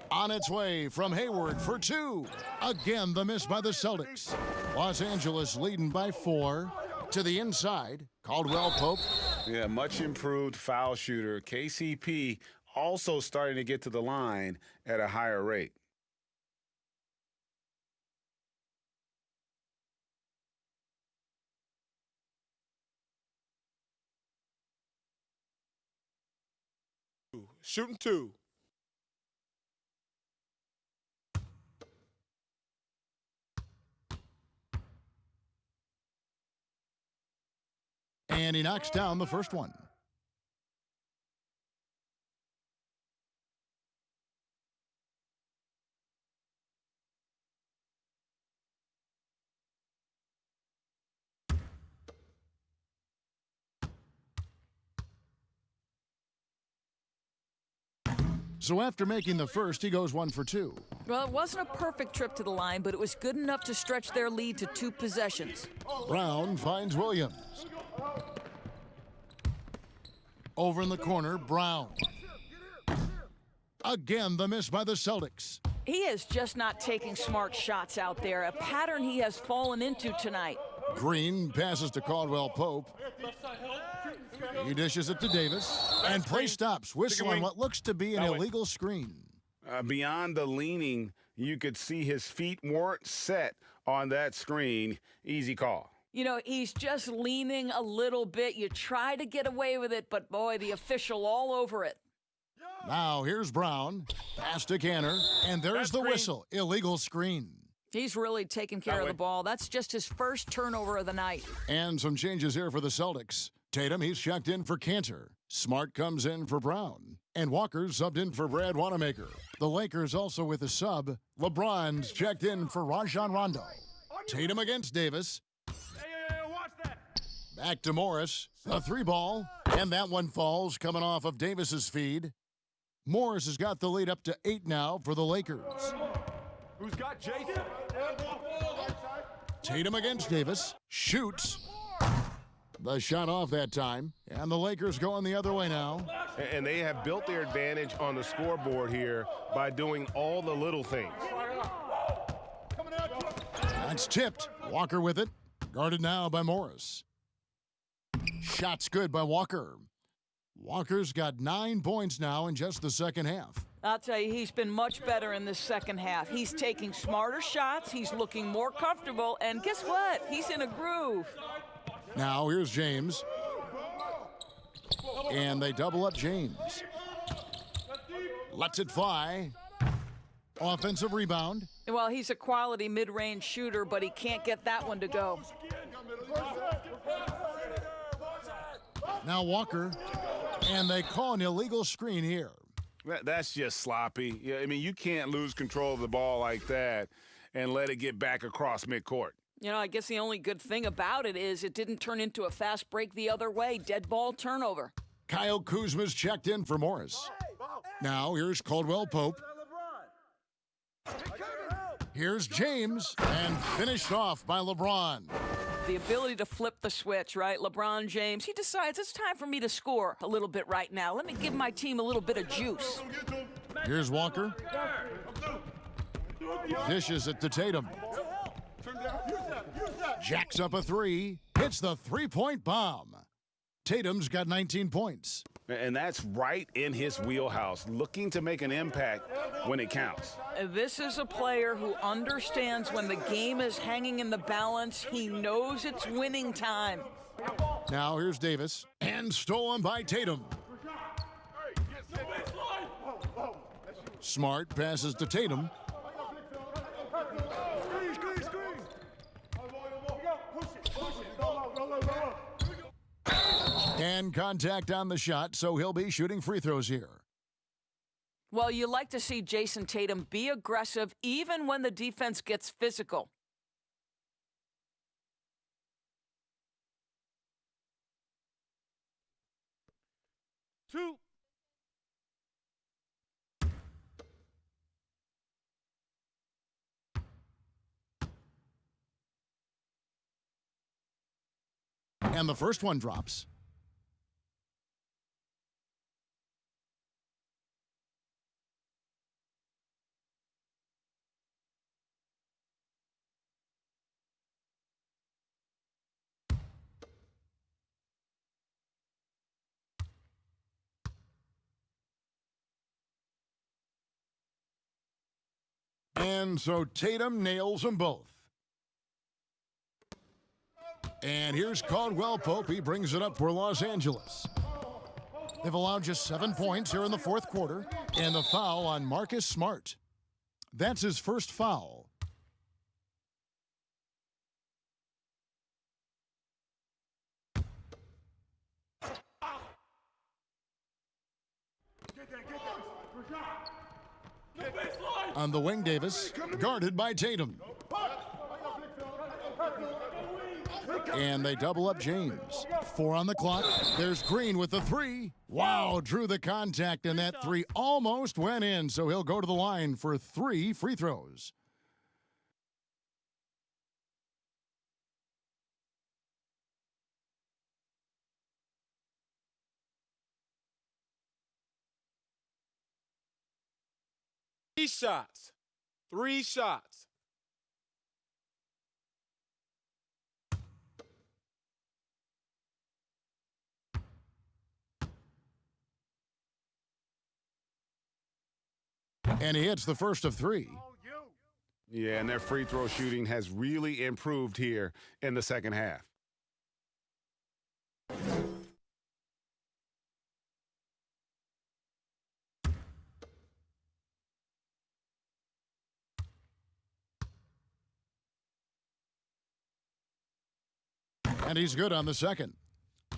On its way from Hayward for 2. Again, the miss by the Celtics. Los Angeles leading by 4. To the inside, Caldwell Pope. Yeah, much improved foul shooter. KCP also starting to get to the line at a higher rate. Shooting 2. And he knocks down the first one. So after making the first, he goes 1 for 2. Well, it wasn't a perfect trip to the line, but it was good enough to stretch their lead to 2 possessions. Brown finds Williams. Over in the corner, Brown. Again, the miss by the Celtics. He is just not taking smart shots out there, a pattern he has fallen into tonight. Green passes to Caldwell Pope. He dishes it to Davis. And play stops. Whistle on what looks to be an illegal screen. Beyond the leaning, you could see his feet weren't set on that screen. Easy call. You know, he's just leaning a little bit. You try to get away with it, but boy, the official all over it. Now here's Brown. Pass to Canner. And there's the whistle. Illegal screen. He's really taking care of the ball. That's just his first turnover of the night. And some changes here for the Celtics. Tatum, he's checked in for Cantor. Smart comes in for Brown. And Walker's subbed in for Brad Wanamaker. The Lakers also with a sub. LeBron's checked in for Rajon Rondo. Tatum against Davis. Watch that. Back to Morris. A 3-ball. And that one falls coming off of Davis's feed. Morris has got the lead up to 8 now for the Lakers. Who's got Jason? Tatum against Davis. Shoots. The shot off that time, and the Lakers going the other way now. And they have built their advantage on the scoreboard here by doing all the little things. That's tipped. Walker with it. Guarded now by Morris. Shot's good by Walker. Walker's got 9 points now in just the second half. I'll tell you, he's been much better in this second half. He's taking smarter shots. He's looking more comfortable. And guess what? He's in a groove. Now here's James. And they double up James. Lets it fly. Offensive rebound. Well, he's a quality mid-range shooter, but he can't get that one to go. Now Walker. And they call an illegal screen here. That's just sloppy. Yeah, I mean, you can't lose control of the ball like that and let it get back across midcourt. You know, I guess the only good thing about it is it didn't turn into a fast break the other way. Dead ball turnover. Kyle Kuzma's checked in for Morris. Now here's Caldwell Pope. Here's James, and finished off by LeBron. The ability to flip the switch, right? LeBron James, he decides it's time for me to score a little bit right now. Let me give my team a little bit of juice. Here's Walker. Dishes it to Tatum. Jacks up a three. Hits the three-point bomb. Tatum's got 19 points. And that's right in his wheelhouse, looking to make an impact when it counts. This is a player who understands when the game is hanging in the balance. He knows it's winning time. Now here's Davis, and stolen by Tatum. Smart passes to Tatum. And contact on the shot, so he'll be shooting free throws here. Well, you like to see Jason Tatum be aggressive even when the defense gets physical. Two. And the first one drops. And so Tatum nails them both. And here's Caldwell Pope. He brings it up for Los Angeles. They've allowed just 7 points here in the fourth quarter. And the foul on Marcus Smart. That's his first foul. On the wing, Davis, guarded by Tatum. And they double up James. 4 on the clock. There's Green with the three. Wow, drew the contact, and that three almost went in, so he'll go to the line for 3 free throws. Shots. 3 shots. And he hits the first of 3. Yeah, and their free throw shooting has really improved here in the second half. And he's good on the second.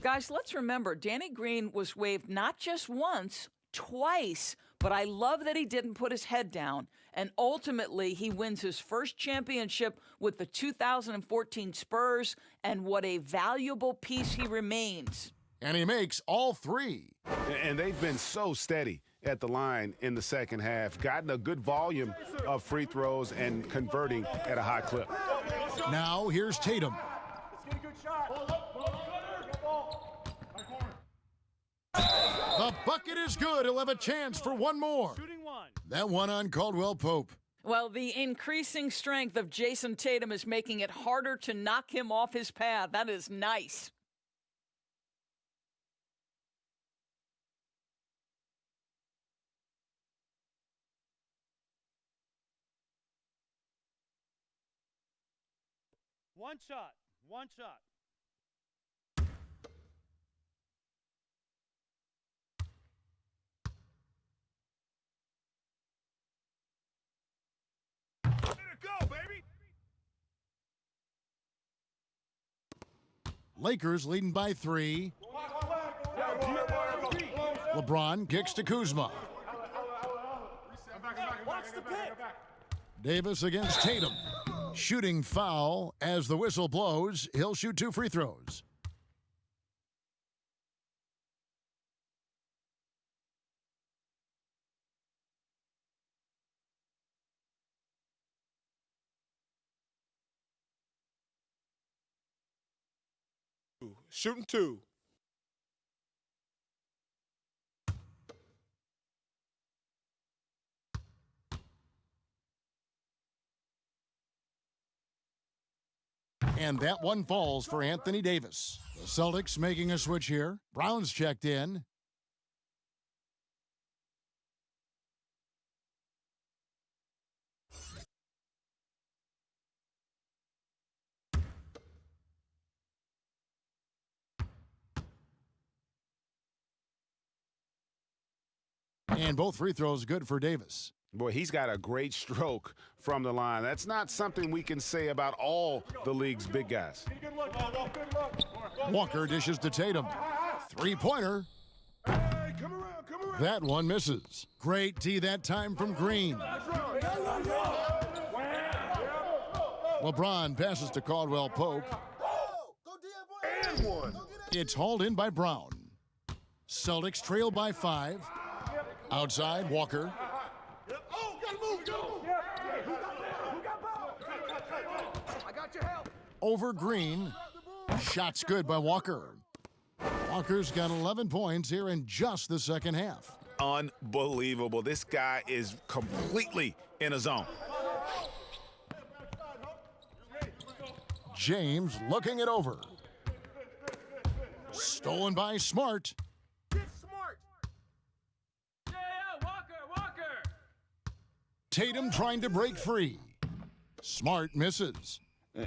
Guys, let's remember, Danny Green was waived not just once, twice. But I love that he didn't put his head down. And ultimately, he wins his first championship with the 2014 Spurs. And what a valuable piece he remains. And he makes all 3. And they've been so steady at the line in the second half, gotten a good volume of free throws and converting at a high clip. Now here's Tatum. bucket is good. He'll have a chance for one more. Shooting one. That one on Caldwell Pope. Well, the increasing strength of Jason Tatum is making it harder to knock him off his path. That is nice. One shot. One shot. Let it go, baby. Lakers leading by 3. LeBron kicks to Kuzma. Davis against Tatum. Shooting foul as the whistle blows. He'll shoot 2 free throws. Shooting 2. And that one falls for Anthony Davis. The Celtics making a switch here. Brown's checked in. And both free throws good for Davis. Boy, he's got a great stroke from the line. That's not something we can say about all the league's big guys. Walker dishes to Tatum. Three-pointer. That one misses. Great D that time from Green. LeBron passes to Caldwell Pope. It's hauled in by Brown. Celtics trail by 5. Outside, Walker. Over Green. Shots good by Walker. Walker's got 11 points here in just the second half. Unbelievable. This guy is completely in a zone. James looking it over. Stolen by Smart. Tatum trying to break free. Smart misses.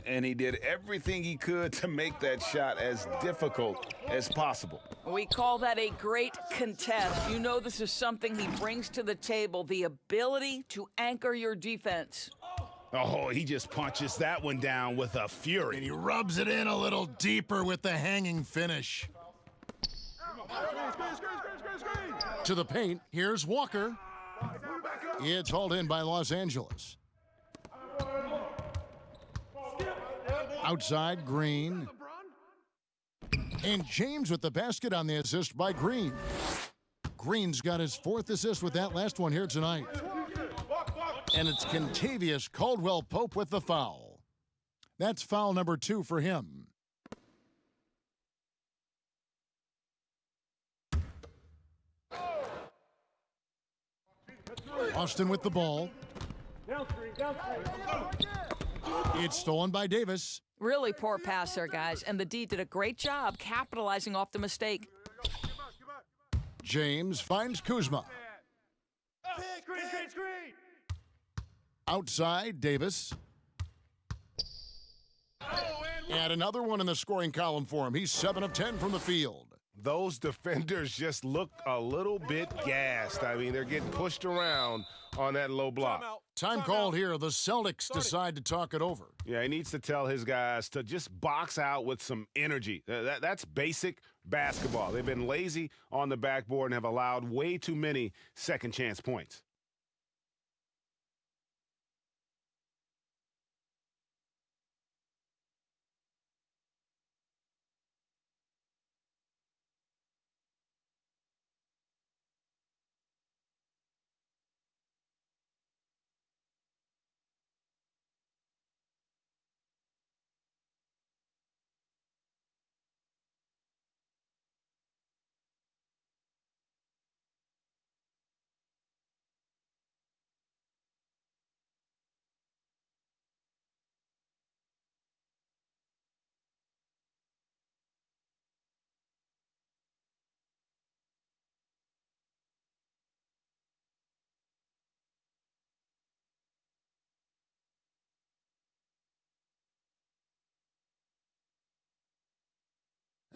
And he did everything he could to make that shot as difficult as possible. We call that a great contest. You know this is something he brings to the table, the ability to anchor your defense. Oh, he just punches that one down with a fury. And he rubs it in a little deeper with the hanging finish. To the paint, here's Walker. It's hauled in by Los Angeles. Outside, Green. And James with the basket on the assist by Green. Green's got his 4th assist with that last one here tonight. And it's Kentavious Caldwell Pope with the foul. That's foul number 2 for him. Austin with the ball. It's stolen by Davis. Really poor pass there, guys, and the D did a great job capitalizing off the mistake. James finds Kuzma. Outside, Davis. And another one in the scoring column for him. He's 7 of 10 from the field. Those defenders just look a little bit gassed. I mean, they're getting pushed around on that low block. Time called here. The Celtics decide to talk it over. Yeah, he needs to tell his guys to just box out with some energy. That's basic basketball. They've been lazy on the backboard and have allowed way too many second chance points.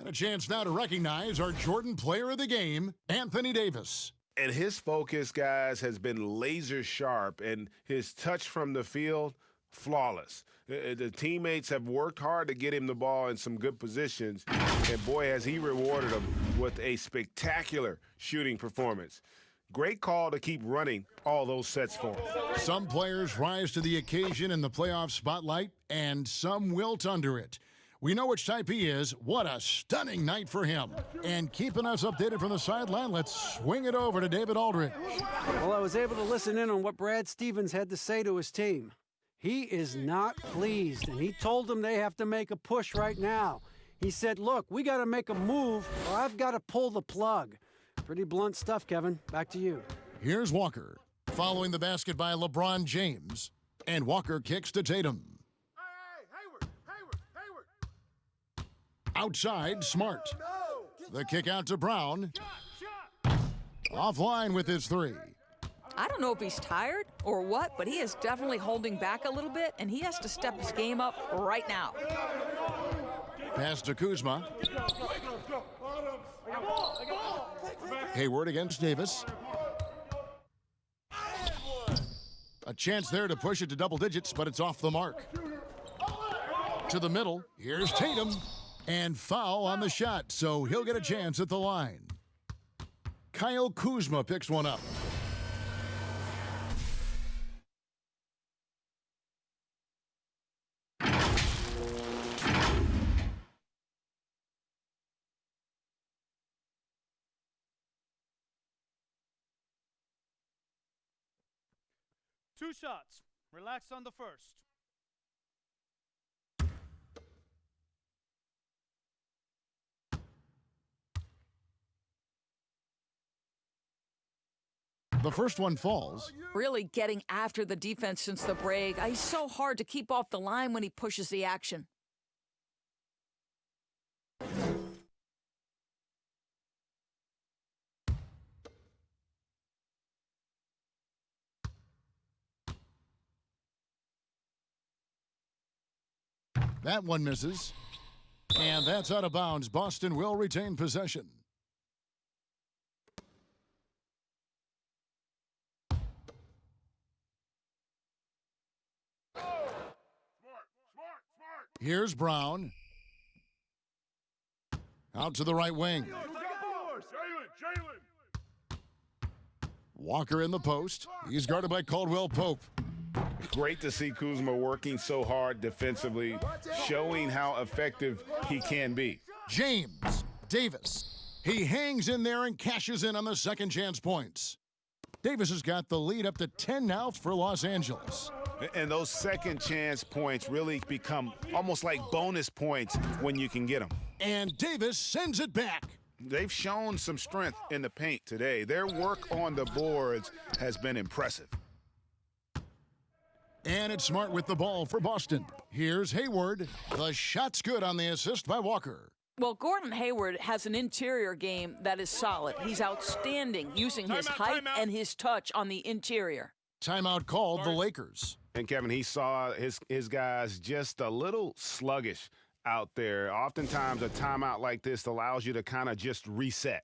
And a chance now to recognize our Jordan Player of the Game, Anthony Davis. And his focus, guys, has been laser sharp, and his touch from the field, flawless. The teammates have worked hard to get him the ball in some good positions, and boy, has he rewarded them with a spectacular shooting performance. Great call to keep running all those sets for him. Some players rise to the occasion in the playoff spotlight, and some wilt under it. We know which type he is. What a stunning night for him. And keeping us updated from the sideline, let's swing it over to David Aldridge. Well, I was able to listen in on what Brad Stevens had to say to his team. He is not pleased, and he told them they have to make a push right now. He said, look, we got to make a move, or I've got to pull the plug. Pretty blunt stuff, Kevin. Back to you. Here's Walker, following the basket by LeBron James. And Walker kicks to Tatum. Outside, Smart. The kick out to Brown. Offline with his three. I don't know if he's tired or what, but he is definitely holding back a little bit, and he has to step his game up right now. Pass to Kuzma. Hayward against Davis. A chance there to push it to double digits, but it's off the mark. To the middle. Here's Tatum. And foul on the shot, so he'll get a chance at the line. Kyle Kuzma picks one up. Two shots. Relax on the first. The first one falls. Really getting after the defense since the break. He's so hard to keep off the line when he pushes the action. That one misses. And that's out of bounds. Boston will retain possession. Here's Brown. Out to the right wing. Walker in the post. He's guarded by Caldwell Pope. Great to see Kuzma working so hard defensively, showing how effective he can be. James Davis. He hangs in there and cashes in on the second chance points. Davis has got the lead up to 10 now for Los Angeles. And those second chance points really become almost like bonus points when you can get them. And Davis sends it back. They've shown some strength in the paint today. Their work on the boards has been impressive. And it's Smart with the ball for Boston. Here's Hayward. The shot's good on the assist by Walker. Well, Gordon Hayward has an interior game that is solid. He's outstanding using his height and his touch on the interior. Timeout called the Lakers. And Kevin, he saw his guys just a little sluggish out there. Oftentimes a timeout like this allows you to kind of just reset.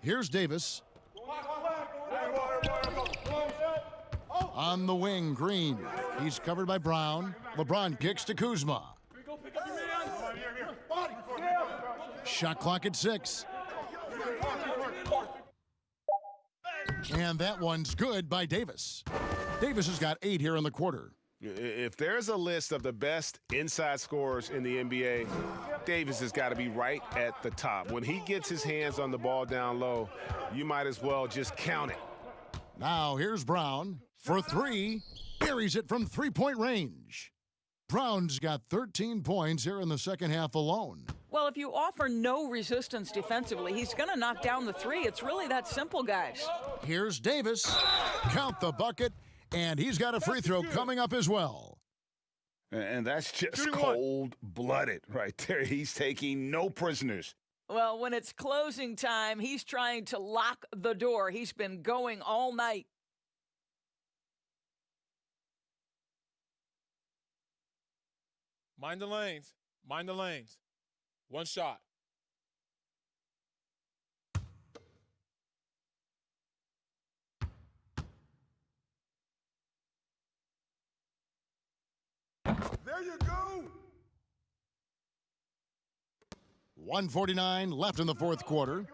Here's Davis. On the wing, Green. He's covered by Brown. LeBron kicks to Kuzma. Shot clock at 6. And that one's good by Davis. Davis has got 8 here in the quarter. If there's a list of the best inside scorers in the NBA, Davis has got to be right at the top. When he gets his hands on the ball down low, you might as well just count it. Now here's Brown for 3. Buries it from three-point range. Brown's got 13 points here in the second half alone. Well, if you offer no resistance defensively, he's going to knock down the 3. It's really that simple, guys. Here's Davis. Count the bucket, and he's got a free throw coming up as well. And that's just cold-blooded right there. He's taking no prisoners. Well, when it's closing time, he's trying to lock the door. He's been going all night. Mind the lanes. Mind the lanes. One shot. There you go. 1:49 left in the fourth quarter.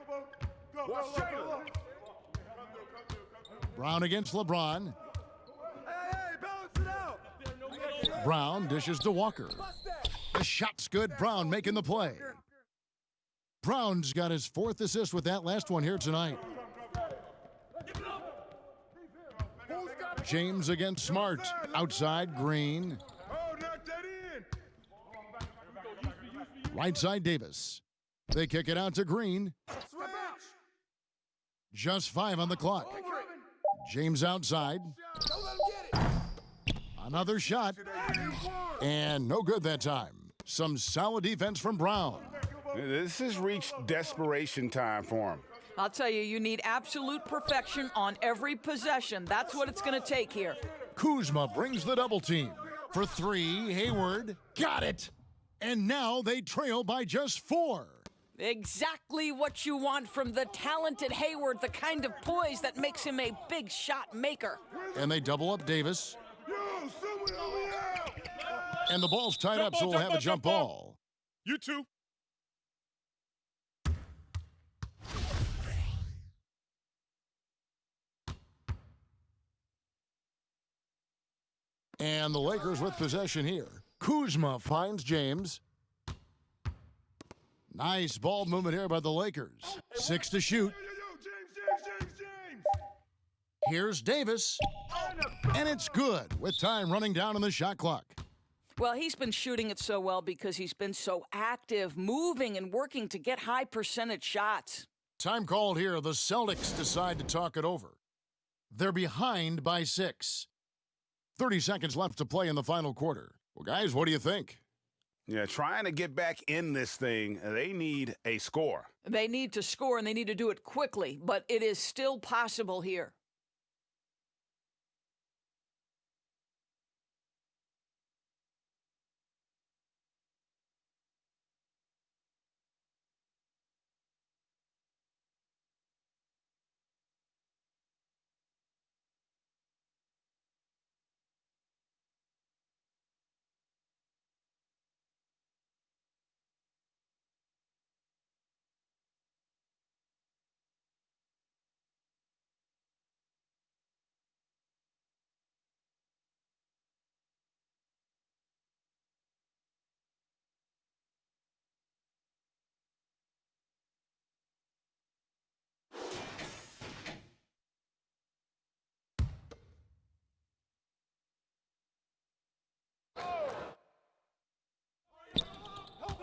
Brown against LeBron. Brown dishes to Walker. The shot's good. Brown making the play. Brown's got his 4th assist with that last one here tonight. James against Smart. Outside, Green. Right side, Davis. They kick it out to Green. Just 5 on the clock. James outside. Another shot. And no good that time. Some solid defense from Brown. This has reached desperation time for him. I'll tell you, you need absolute perfection on every possession. That's what it's going to take here. Kuzma brings the double team. For 3, Hayward. Got it. And now they trail by just 4. Exactly what you want from the talented Hayward, the kind of poise that makes him a big shot maker. And they double up Davis. And the ball's tied up, so we'll have a jump ball. You two. And the Lakers with possession here. Kuzma finds James. Nice ball movement here by the Lakers. 6 to shoot. Here's Davis. And it's good with time running down on the shot clock. Well, he's been shooting it so well because he's been so active, moving and working to get high percentage shots. Time called here. The Celtics decide to talk it over. They're behind by 6. 30 seconds left to play in the final quarter. Well, guys, what do you think? Yeah, trying to get back in this thing, they need a score. They need to score, and they need to do it quickly, but it is still possible here.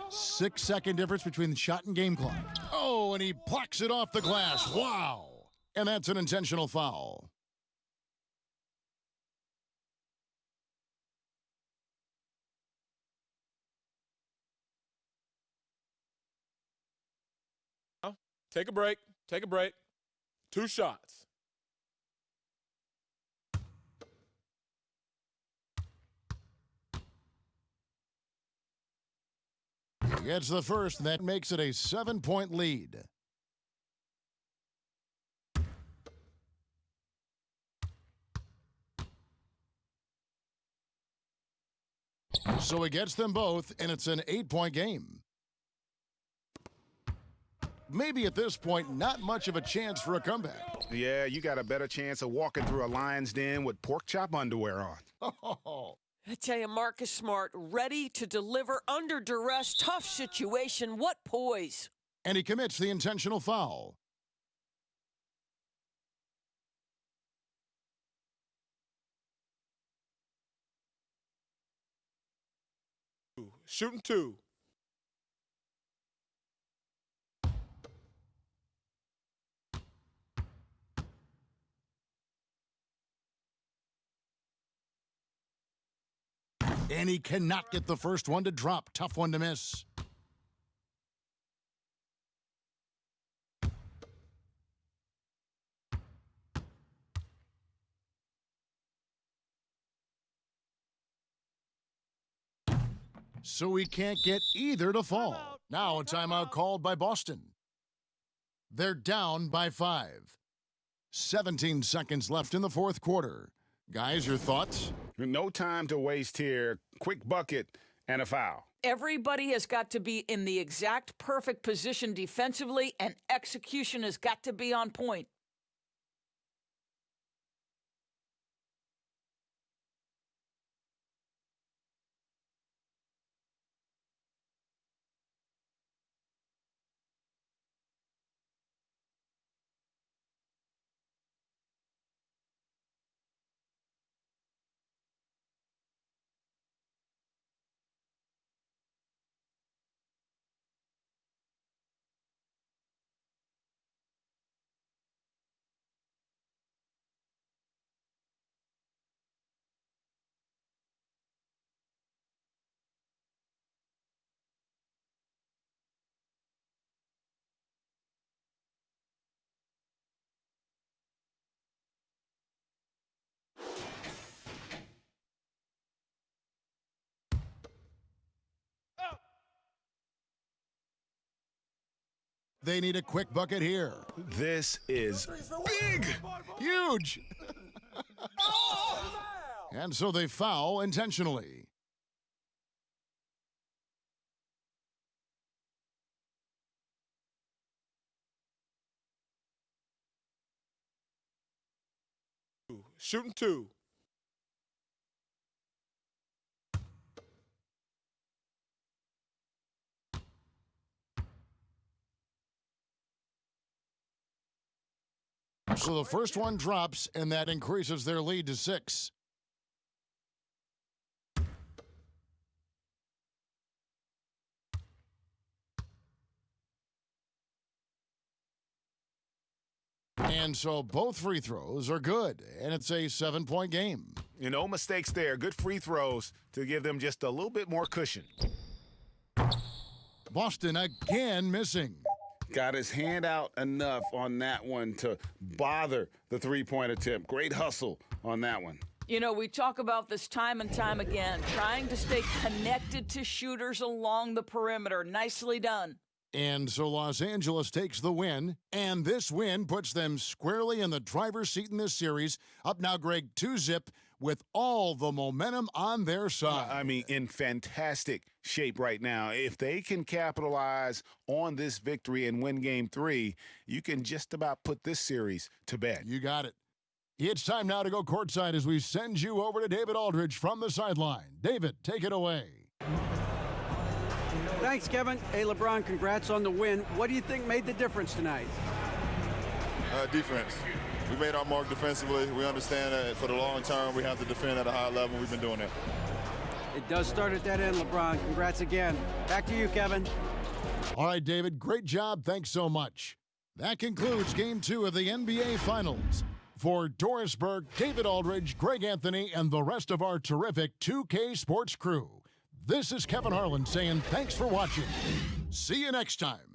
Six-second difference between the shot and game clock. Oh, and he plucks it off the glass. Wow. And that's an intentional foul. Take a break. Take a break. 2 shots. He gets the first, and that makes it a 7-point lead. So he gets them both, and it's an 8-point game. Maybe at this point, not much of a chance for a comeback. Yeah, you got a better chance of walking through a lion's den with pork chop underwear on. I tell you, Marcus Smart, ready to deliver under duress, tough situation. What poise. And he commits the intentional foul. Shooting 2. And he cannot get the first one to drop. Tough one to miss. So he can't get either to fall. Now a timeout called by Boston. They're down by 5. 17 seconds left in the fourth quarter. Guys, your thoughts? No time to waste here. Quick bucket and a foul. Everybody has got to be in the exact perfect position defensively, and execution has got to be on point. They need a quick bucket here. This is big. Huge. And so they foul intentionally. Shooting 2. So the first one drops, and that increases their lead to 6. And so both free throws are good, and it's a 7-point game. No mistakes there. Good free throws to give them just a little bit more cushion. Boston again missing. Got his hand out enough on that one to bother the three-point attempt. Great hustle on that one. You know, we talk about this time and time again, trying to stay connected to shooters along the perimeter. Nicely done. And so Los Angeles takes the win, and this win puts them squarely in the driver's seat in this series. Up now, Greg, 2-zip with all the momentum on their side. I mean, in fantastic shape right now. If they can capitalize on this victory and win Game 3, you can just about put this series to bed. You got it. It's time now to go courtside as we send you over to David Aldridge from the sideline. David, take it away. Thanks, Kevin. Hey, LeBron, congrats on the win. What do you think made the difference tonight? Defense. We made our mark defensively. We understand that for the long term, we have to defend at a high level. We've been doing that. It does start at that end, LeBron. Congrats again. Back to you, Kevin. All right, David, great job. Thanks so much. That concludes Game 2 of the NBA Finals. For Doris Burke, David Aldridge, Greg Anthony, and the rest of our terrific 2K Sports crew, this is Kevin Harlan saying thanks for watching. See you next time.